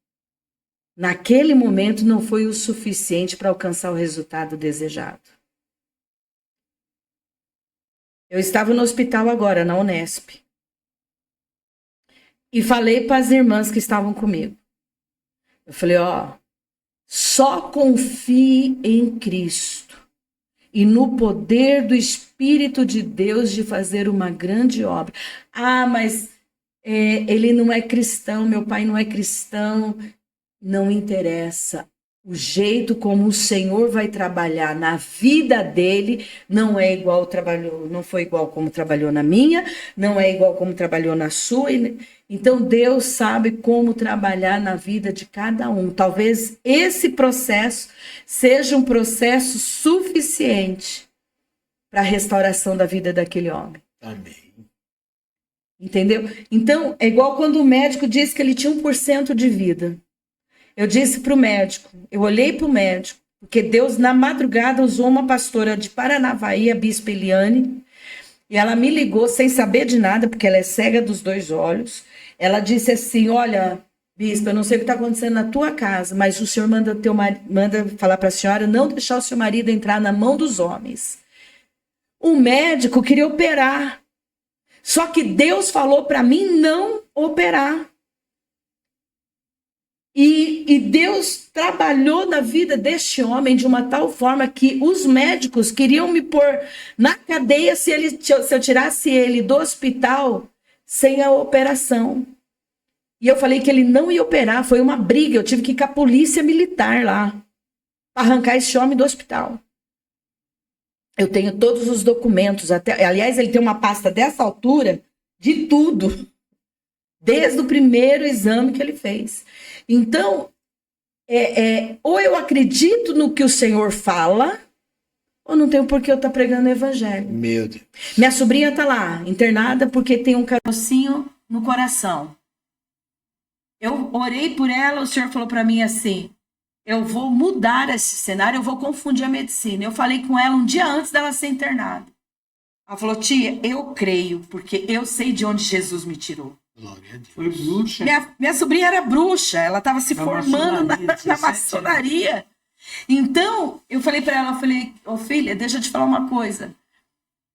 naquele momento, não foi o suficiente para alcançar o resultado desejado. Eu estava no hospital agora, na Unesp, e falei para as irmãs que estavam comigo. Eu falei, só confie em Cristo e no poder do Espírito de Deus de fazer uma grande obra. Mas ele não é cristão, meu pai não é cristão. Não interessa. O jeito como o Senhor vai trabalhar na vida dele não foi igual como trabalhou na minha, não é igual como trabalhou na sua. Então Deus sabe como trabalhar na vida de cada um. Talvez esse processo seja um processo suficiente para a restauração da vida daquele homem. Amém. Entendeu? Então, é igual quando o médico disse que ele tinha 1% de vida. Eu disse para o médico, eu olhei para o médico, porque Deus, na madrugada, usou uma pastora de Paranavaí, a Bispa Eliane, e ela me ligou sem saber de nada, porque ela é cega dos 2 olhos. Ela disse assim, olha, Bispa, eu não sei o que está acontecendo na tua casa, mas o senhor manda falar para a senhora não deixar o seu marido entrar na mão dos homens. O médico queria operar, só que Deus falou para mim não operar. E Deus trabalhou na vida deste homem de uma tal forma que os médicos queriam me pôr na cadeia se eu tirasse ele do hospital sem a operação. E eu falei que ele não ia operar, foi uma briga, eu tive que ir com a polícia militar lá para arrancar esse homem do hospital. Eu tenho todos os documentos, aliás, ele tem uma pasta dessa altura de tudo, desde o primeiro exame que ele fez. Então, ou eu acredito no que o Senhor fala, ou não tenho por que eu estar pregando o evangelho. Meu Deus. Minha sobrinha está lá, internada, porque tem um carocinho no coração. Eu orei por ela, o Senhor falou para mim assim, eu vou mudar esse cenário, eu vou confundir a medicina. Eu falei com ela um dia antes dela ser internada. Ela falou, tia, eu creio, porque eu sei de onde Jesus me tirou. Glória a Deus. Foi bruxa. Minha sobrinha era bruxa, ela estava se Na formando maçonaria, na 17 maçonaria. Então, eu falei para ela, eu falei, ô filha, deixa eu te falar uma coisa.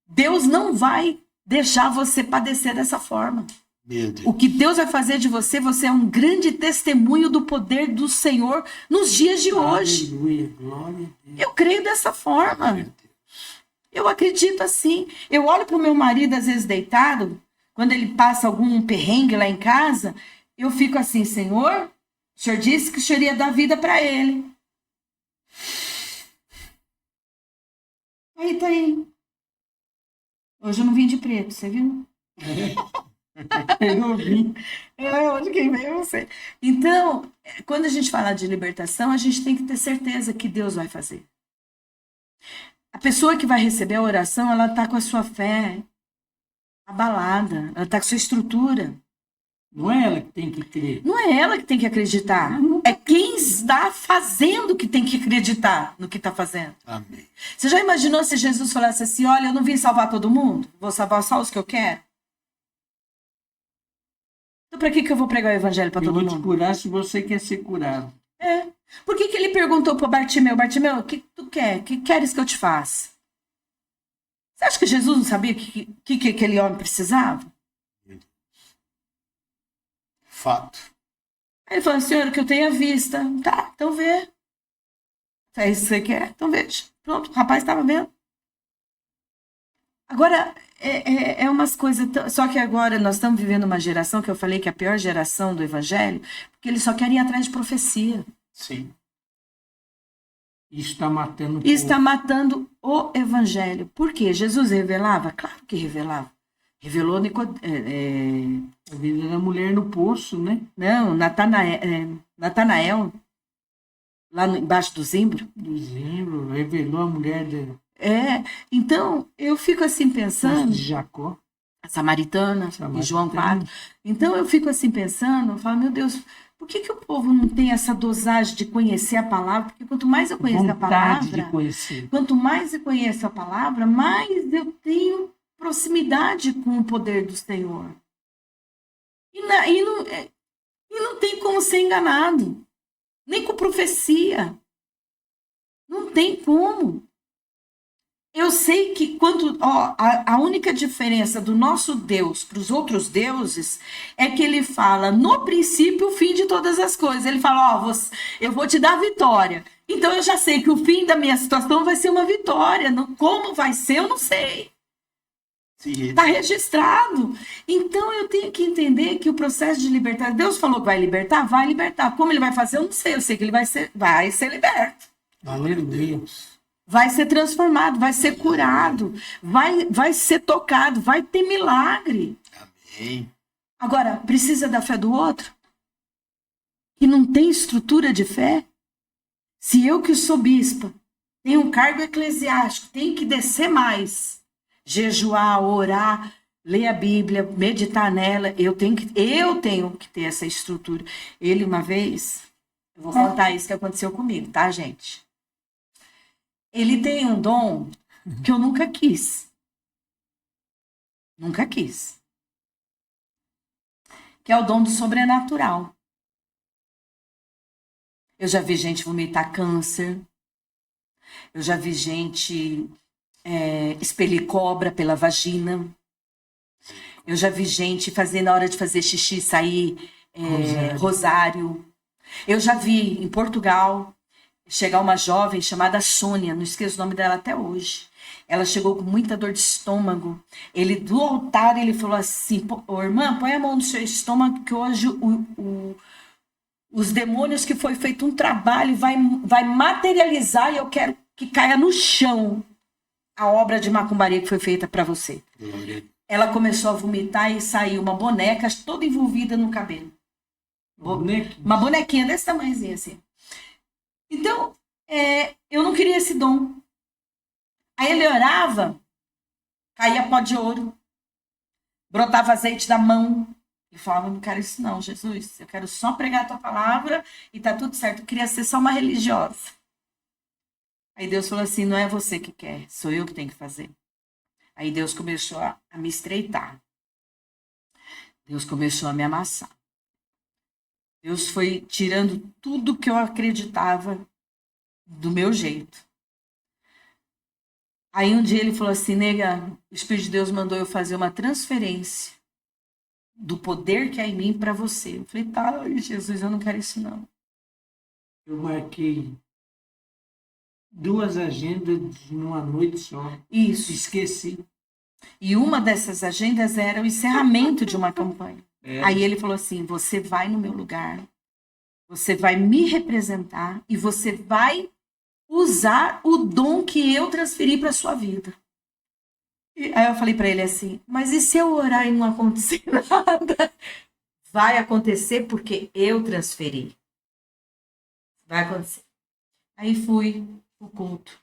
Deus não vai deixar você padecer dessa forma. Meu Deus. O que Deus vai fazer de você, você é um grande testemunho do poder do Senhor nos dias de hoje. Aleluia, glória a Deus. Eu creio dessa forma. Eu acredito assim. Eu olho para o meu marido, às vezes deitado, quando ele passa algum perrengue lá em casa, eu fico assim, Senhor, o Senhor disse que o Senhor ia dar vida para ele. Aí tá aí. Hoje eu não vim de preto, você viu? Eu vi. Onde quem veio você. Então, quando a gente fala de libertação, a gente tem que ter certeza que Deus vai fazer. A pessoa que vai receber a oração, ela está com a sua fé abalada, ela está com a sua estrutura. Não é ela que tem que crer. Não é ela que tem que acreditar. É quem está fazendo que tem que acreditar no que está fazendo. Amém. Você já imaginou se Jesus falasse assim, olha, eu não vim salvar todo mundo, vou salvar só os que eu quero? Então, para que eu vou pregar o evangelho para Eu todo vou te mundo? curar se você quer ser curado. Por que ele perguntou para Bartimeu, Bartimeu, o que tu quer? O que queres que eu te faça? Você acha que Jesus não sabia o que aquele homem precisava? Fato. Aí ele falou, Senhor, que eu tenha vista. Tá, então vê. É isso que você quer? Então veja. Pronto, o rapaz estava vendo. Agora, é umas coisas... Só que agora nós estamos vivendo uma geração que eu falei que é a pior geração do evangelho, porque eles só querem ir atrás de profecia. Sim. Isso está matando o E está povo. matando o evangelho. Por quê? Jesus revelava? Claro que revelava. Revelou A vida da mulher no poço, né? não, Natanael, lá embaixo do zimbro. Do Zimbro, revelou a mulher do Então, eu fico assim poço pensando, de Jacó. a samaritana, Samaritana. em João 4. Então, eu fico assim pensando, eu falo, meu Deus, por que o povo não tem essa dosagem de conhecer a palavra? Porque quanto mais eu conheço a Vontade palavra, de conhecer. quanto mais eu conheço a palavra, mais eu tenho proximidade com o poder do Senhor. E não tem como ser enganado. Nem com profecia. Não tem como. Eu sei que a única diferença do nosso Deus para os outros deuses é que ele fala, no princípio, o fim de todas as coisas. Ele fala, eu vou te dar vitória. Então eu já sei que o fim da minha situação vai ser uma vitória. Como vai ser, eu não sei. Está registrado. Então eu tenho que entender que o processo de libertar, Deus falou que vai libertar? Vai libertar. Como ele vai fazer? Eu não sei. Eu sei que ele vai ser liberto. Aleluia. Vai ser transformado, vai ser curado, vai ser tocado, vai ter milagre. Amém. Agora, precisa da fé do outro? Que não tem estrutura de fé? Se eu que sou bispa, tenho um cargo eclesiástico, tenho que descer mais, jejuar, orar, ler a Bíblia, meditar nela, eu tenho que ter essa estrutura. Ele uma vez, eu vou contar isso que aconteceu comigo, tá, gente? Ele tem um dom que eu nunca quis. Nunca quis. Que é o dom do sobrenatural. Eu já vi gente vomitar câncer. Eu já vi gente expelir cobra pela vagina. Eu já vi gente na hora de fazer xixi, sair rosário. Eu já vi em Portugal chegar uma jovem chamada Sônia, não esqueço o nome dela até hoje. Ela chegou com muita dor de estômago. Do altar, ele falou assim, irmã, põe a mão no seu estômago que hoje os demônios que foi feito um trabalho vai materializar e eu quero que caia no chão a obra de macumbaria que foi feita para você. Glória. Ela começou a vomitar e saiu uma boneca toda envolvida no cabelo. Uma bonequinha desse tamanhozinho assim. Então, eu não queria esse dom. Aí ele orava, caía pó de ouro, brotava azeite da mão, Ele falava, não quero isso não, Jesus. Eu quero só pregar a tua palavra e tá tudo certo. Eu queria ser só uma religiosa. Aí Deus falou assim, não é você que quer, sou eu que tenho que fazer. Aí Deus começou a me estreitar. Deus começou a me amassar. Deus foi tirando tudo que eu acreditava do meu jeito. Aí um dia ele falou assim, nega, o Espírito de Deus mandou eu fazer uma transferência do poder que há em mim para você. Eu falei, tá, Jesus, eu não quero isso não. Eu marquei 2 agendas numa noite só. Isso. Esqueci. E uma dessas agendas era o encerramento de uma campanha. É. Aí ele falou assim, você vai no meu lugar, você vai me representar e você vai usar o dom que eu transferi para sua vida. E aí eu falei para ele assim, mas e se eu orar e não acontecer nada? Vai acontecer porque eu transferi. Vai acontecer. Aí fui pro culto,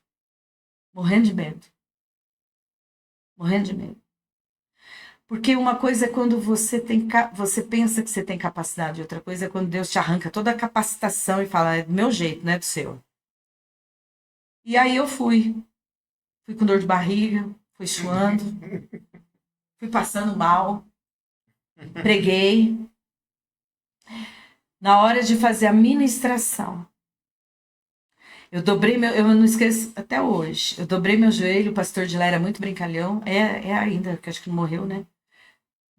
morrendo de medo. Morrendo de medo. Porque uma coisa é quando você pensa que você tem capacidade, outra coisa é quando Deus te arranca toda a capacitação e fala, é do meu jeito, não é do seu. E aí eu fui com dor de barriga, fui suando, fui passando mal, preguei. Na hora de fazer a ministração, eu não esqueço até hoje, eu dobrei meu joelho, o pastor de lá era muito brincalhão, é ainda, que acho que não morreu, né?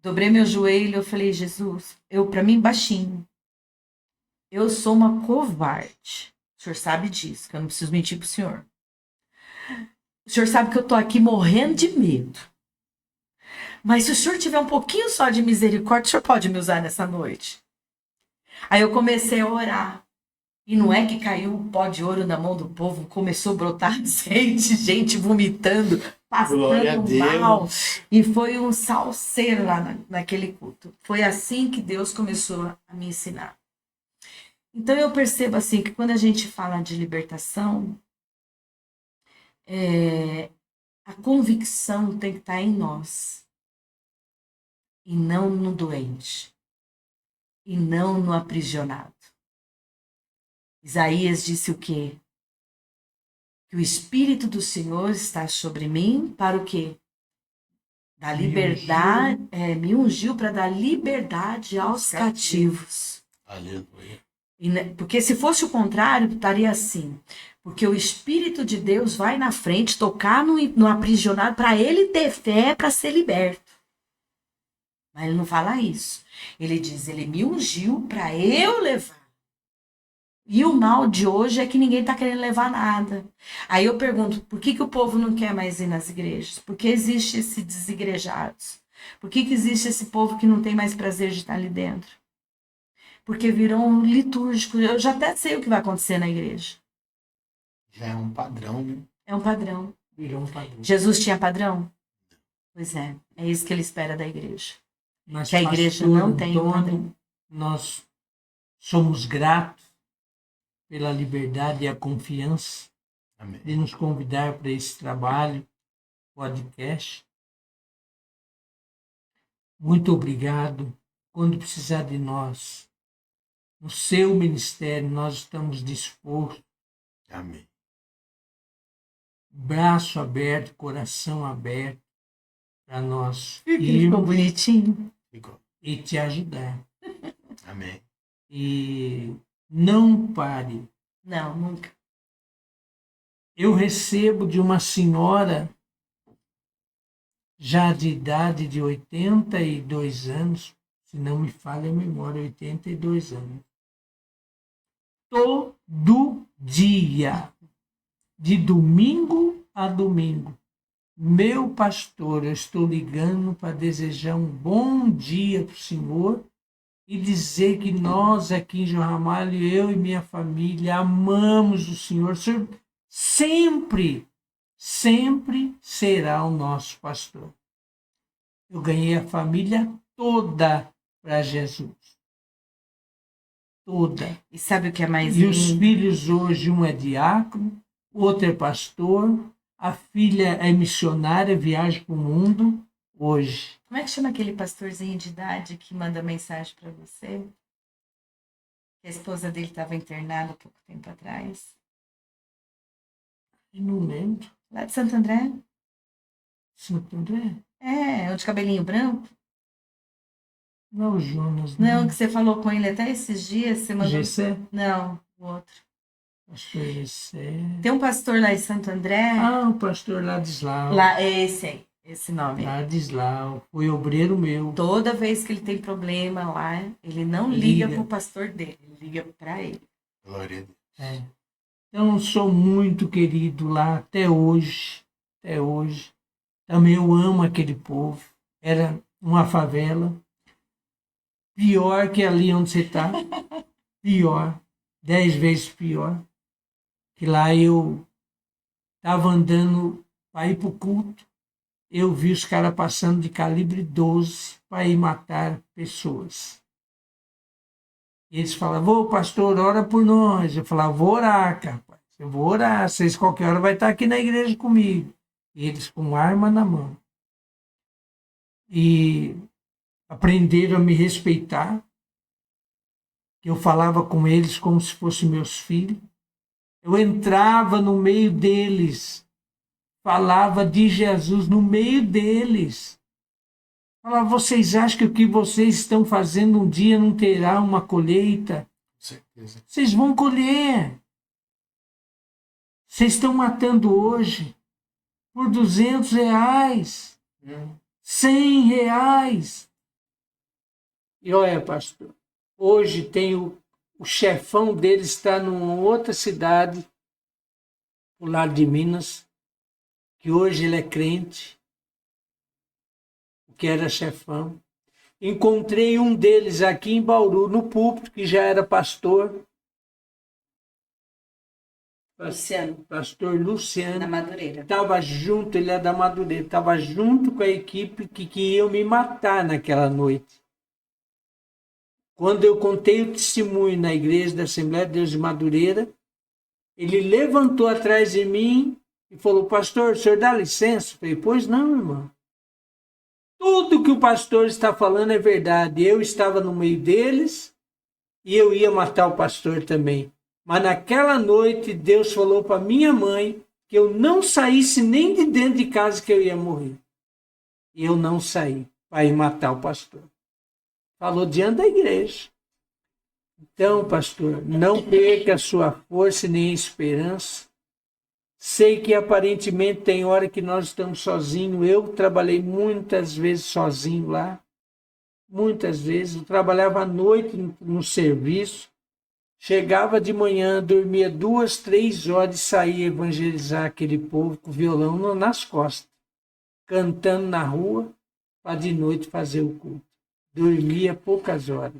Dobrei meu joelho, eu falei, Jesus, pra mim baixinho, eu sou uma covarde. O senhor sabe disso, que eu não preciso mentir pro senhor. O senhor sabe que eu tô aqui morrendo de medo. Mas se o senhor tiver um pouquinho só de misericórdia, o senhor pode me usar nessa noite. Aí eu comecei a orar. E não é que caiu um pó de ouro na mão do povo, começou a brotar gente vomitando, passando mal. E foi um salseiro lá naquele culto. Foi assim que Deus começou a me ensinar. Então eu percebo assim que quando a gente fala de libertação, a convicção tem que estar em nós. E não no doente. E não no aprisionado. Isaías disse o quê? Que o Espírito do Senhor está sobre mim para o quê? Da liberdade, me ungiu para dar liberdade aos cativos. Aleluia. Porque se fosse o contrário, estaria assim. Porque o Espírito de Deus vai na frente tocar no aprisionado para ele ter fé para ser liberto. Mas ele não fala isso. Ele diz, ele me ungiu para eu levar. E o mal de hoje é que ninguém está querendo levar nada. Aí eu pergunto, por que o povo não quer mais ir nas igrejas? Por que existe esses desigrejados? Por que existe esse povo que não tem mais prazer de estar ali dentro? Porque virou um litúrgico. Eu já até sei o que vai acontecer na igreja. Já é um padrão, né? É um padrão. Virou um padrão. Jesus tinha padrão? Pois é isso que ele espera da igreja. Mas, que a igreja pastor não tem Antônio, padrão. Nós somos gratos pela liberdade e a confiança Amém. de nos convidar para esse trabalho, podcast. Muito obrigado. Quando precisar de nós, no seu ministério, nós estamos dispostos. Amém. Braço aberto, coração aberto, para nós Ficou irmos bonitinho. Ficou. e te ajudar. Amém. E não pare. Não, nunca. Eu recebo de uma senhora já de idade de 82 anos, se não me falha a memória, 82 anos. Todo dia, de domingo a domingo, meu pastor, eu estou ligando para desejar um bom dia para o senhor e dizer que nós aqui em João Ramalho, eu e minha família, amamos o senhor. O senhor sempre será o nosso pastor. Eu ganhei a família toda para Jesus. Toda. E sabe o que é mais E os lindo? filhos hoje, um é diácono, o outro é pastor, a filha é missionária, viaja para o mundo, hoje. Como é que chama aquele pastorzinho de idade que manda mensagem para você? Que a esposa dele estava internada há pouco tempo atrás. Eu não lembro. Lá de Santo André? Santo André? É, o de cabelinho branco? Não, o Jonas. Não, que você falou com ele até esses dias. Você mandou... Gessé? Não, o outro. Pastor Gessé. Tem um pastor lá em Santo André. Ah, o pastor Ladislau. Lá, é esse aí, esse nome. Ladislau. Foi obreiro meu. Toda vez que ele tem problema lá, ele não liga Liga. pro pastor dele, ele liga para ele. Glória a Deus. É. Então, sou muito querido lá até hoje. Até hoje. Também eu amo aquele povo. Era uma favela. Pior que ali onde você está. Pior. 10 vezes pior. Que lá eu estava andando para ir para o culto. Eu vi os caras passando de calibre 12 para ir matar pessoas. E eles falavam, ô pastor, ora por nós. Eu falava, vou orar, rapaz. Eu vou orar. Vocês qualquer hora vai estar aqui na igreja comigo. E eles com arma na mão. E aprenderam a me respeitar. Eu falava com eles como se fossem meus filhos. Eu entrava no meio deles. Falava de Jesus no meio deles. Falava, vocês acham que o que vocês estão fazendo um dia não terá uma colheita? Com certeza. Vocês vão colher. Vocês estão matando hoje por R$200, R$100. E olha, pastor, hoje tem o chefão deles está numa outra cidade, do lado de Minas, que hoje ele é crente, que era chefão. Encontrei um deles aqui em Bauru, no púlpito, que já era pastor. Luciano, Pastor Luciano. na Madureira. Estava junto, ele é da Madureira, estava junto com a equipe que iam me matar naquela noite. Quando eu contei o testemunho na igreja da Assembleia de Deus de Madureira, ele levantou atrás de mim e falou, pastor, o senhor dá licença? Eu falei, pois não, irmão. Tudo que o pastor está falando é verdade. Eu estava no meio deles e eu ia matar o pastor também. Mas naquela noite, Deus falou para minha mãe que eu não saísse nem de dentro de casa que eu ia morrer. E eu não saí para ir matar o pastor. Falou diante da igreja. Então, pastor, não perca a sua força nem a esperança. Sei que aparentemente tem hora que nós estamos sozinhos. Eu trabalhei muitas vezes sozinho lá. Muitas vezes. Eu trabalhava à noite no serviço. Chegava de manhã, dormia 2, 3 horas e saía evangelizar aquele povo com o violão nas costas. Cantando na rua para de noite fazer o culto. Dormia poucas horas.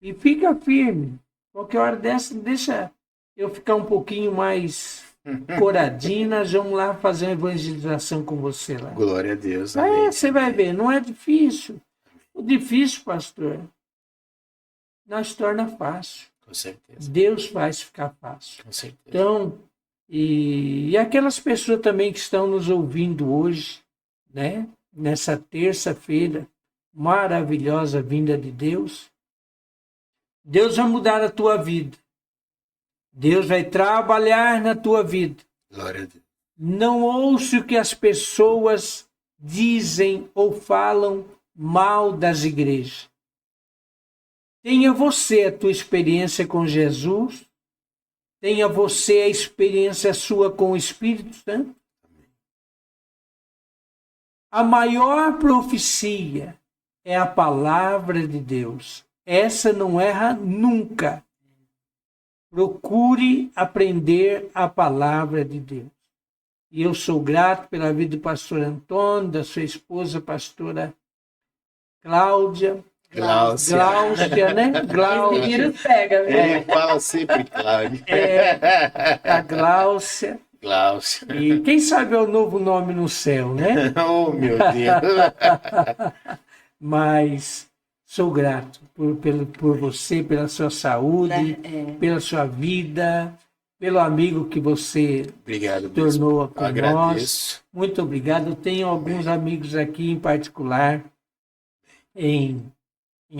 E fica firme. Qualquer hora dessa, deixa eu ficar um pouquinho mais coradinho. Nós vamos lá fazer uma evangelização com você lá. Glória a Deus. Amém. É, você vai ver, não é difícil. O difícil, pastor, nós torna fácil. Com certeza. Deus faz ficar fácil. Com certeza. Então, e aquelas pessoas também que estão nos ouvindo hoje, né? Nessa terça-feira maravilhosa vinda de Deus, Deus vai mudar a tua vida. Deus vai trabalhar na tua vida. Glória a Deus. Não ouça o que as pessoas dizem ou falam mal das igrejas. Tenha você a tua experiência com Jesus. Tenha você a experiência sua com o Espírito Santo. A maior profecia é a palavra de Deus. Essa não erra nunca. Procure aprender a palavra de Deus. E eu sou grato pela vida do pastor Antônio, da sua esposa, pastora Cláudia. Gláucia, né? Gláucia. Vírus pega, viu? Ele fala sempre Cláudio. A Gláucia. Gláucia. E quem sabe é o novo nome no céu, né? Oh, meu Deus. Mas sou grato por você, pela sua saúde, pela sua vida. pelo amigo que você Obrigado, bispo. tornou com nós. Agradeço. Muito obrigado. Eu tenho alguns amigos aqui em particular em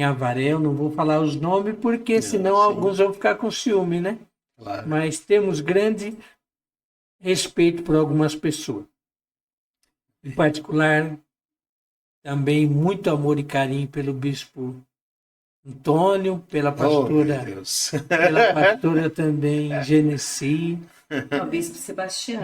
Avaré. Eu não vou falar os nomes porque senão sim. alguns vão ficar com ciúme, né? Claro. Mas temos grande respeito por algumas pessoas. Em particular, também muito amor e carinho pelo bispo Antônio, pela Oh, meu pastora, Deus. pela pastora também Genesi, É o Bispo Sebastião.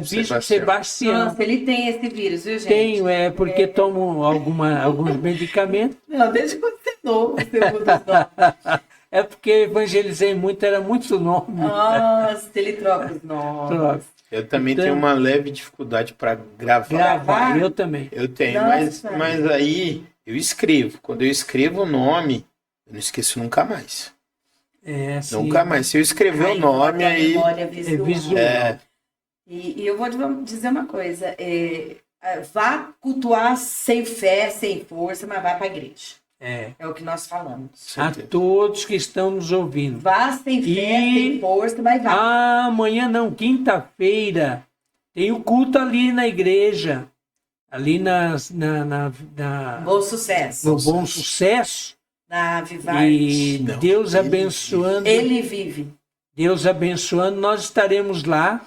bispo Sebastião. Nossa, ele tem esse vírus, viu, gente? Tenho, porque tomo alguns medicamentos. Não, desde quando você é novo, você muda os nomes. É porque evangelizei muito, era muito nome. Nossa, ele troca os nomes. Troca. Eu também Então- tenho uma leve dificuldade para gravar. Gravar, eu também. Eu tenho, mas, Nossa. mas aí eu escrevo. Quando eu escrevo o nome, eu não esqueço nunca mais. É, assim, Nunca mais. Se eu escrever o nome, a aí. memória é visual. visual. É, E eu vou dizer uma coisa. Vá cultuar sem fé, sem força, mas vá para a igreja. É. É o que nós falamos. A certeza. todos que estão nos ouvindo. Vá sem fé, E- sem força, mas vá. Amanhã não, quinta-feira, tem o culto ali na igreja, ali Bom sucesso. no Bom Sucesso. Na Vivarte. E Não, Deus ele abençoando, Ele vive. Deus abençoando, nós estaremos lá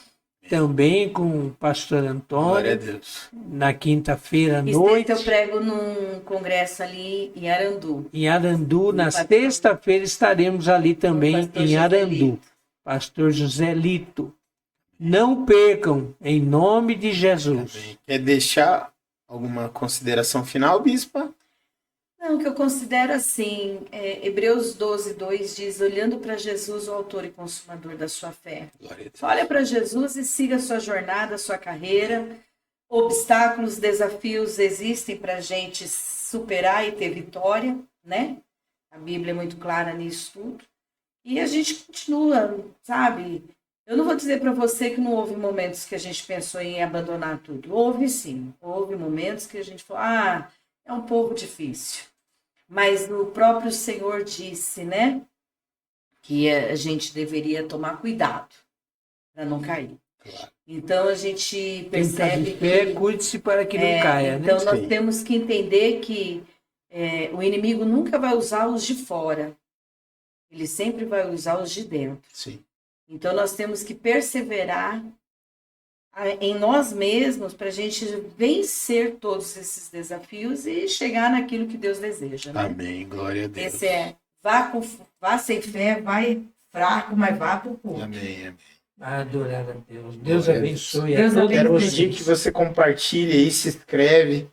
também com o pastor Glória a Antônio, Deus. na quinta-feira à E noite, eu prego num congresso ali em Arandu. em Arandu. Na pastor- sexta-feira estaremos ali também pastor em José Arandu. Lito. Pastor José Lito. Não percam, em nome de Jesus. Amém. Quer deixar alguma consideração final, bispa? Não, que eu considero assim, Hebreus 12:2 diz, olhando para Jesus, o autor e consumador da sua fé. Glória a Deus. Olha para Jesus e siga a sua jornada, a sua carreira. Obstáculos, desafios existem para a gente superar e ter vitória, né? A Bíblia é muito clara nisso tudo. E a gente continua, sabe? Eu não vou dizer para você que não houve momentos que a gente pensou em abandonar tudo. Houve sim. Houve momentos que a gente falou, é um pouco difícil. Mas o próprio Senhor disse, né? Que a gente deveria tomar cuidado para não cair. Claro. Então a gente Quem está percebe de pé, que cuide-se para que não caia, né? então nós Sim. temos que entender que o inimigo nunca vai usar os de fora. Ele sempre vai usar os de dentro. Sim. Então nós temos que perseverar em nós mesmos para a gente vencer todos esses desafios e chegar naquilo que Deus deseja, né? Amém. Glória a Deus. Esse vá sem fé, vai fraco, mas vá pro culto. Amém. Amém. Adorar a Deus. Deus Glória a abençoe Deus a todos Quero abençoe. pedir que você compartilhe aí, se inscreve.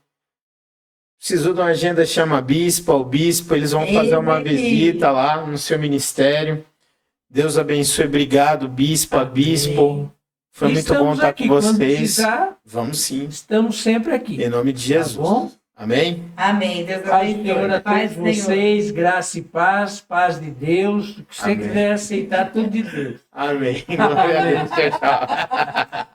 Precisou de uma agenda, chama bispo ao bispo, eles vão fazer uma Amém. visita lá no seu ministério. Deus abençoe, obrigado, bispo, a bispo. Foi muito bom Estamos estar aqui. com Quando vocês. precisar, Vamos sim, estamos sempre aqui. em nome de Jesus. Tá bom? Amém? Amém. Deus Paz do Senhor a abençoe. todos Paz, Senhor. vocês, graça e paz de Deus. O que você Amém. quiser aceitar, tudo de Deus. Amém. Glória a Deus. Tchau, tchau.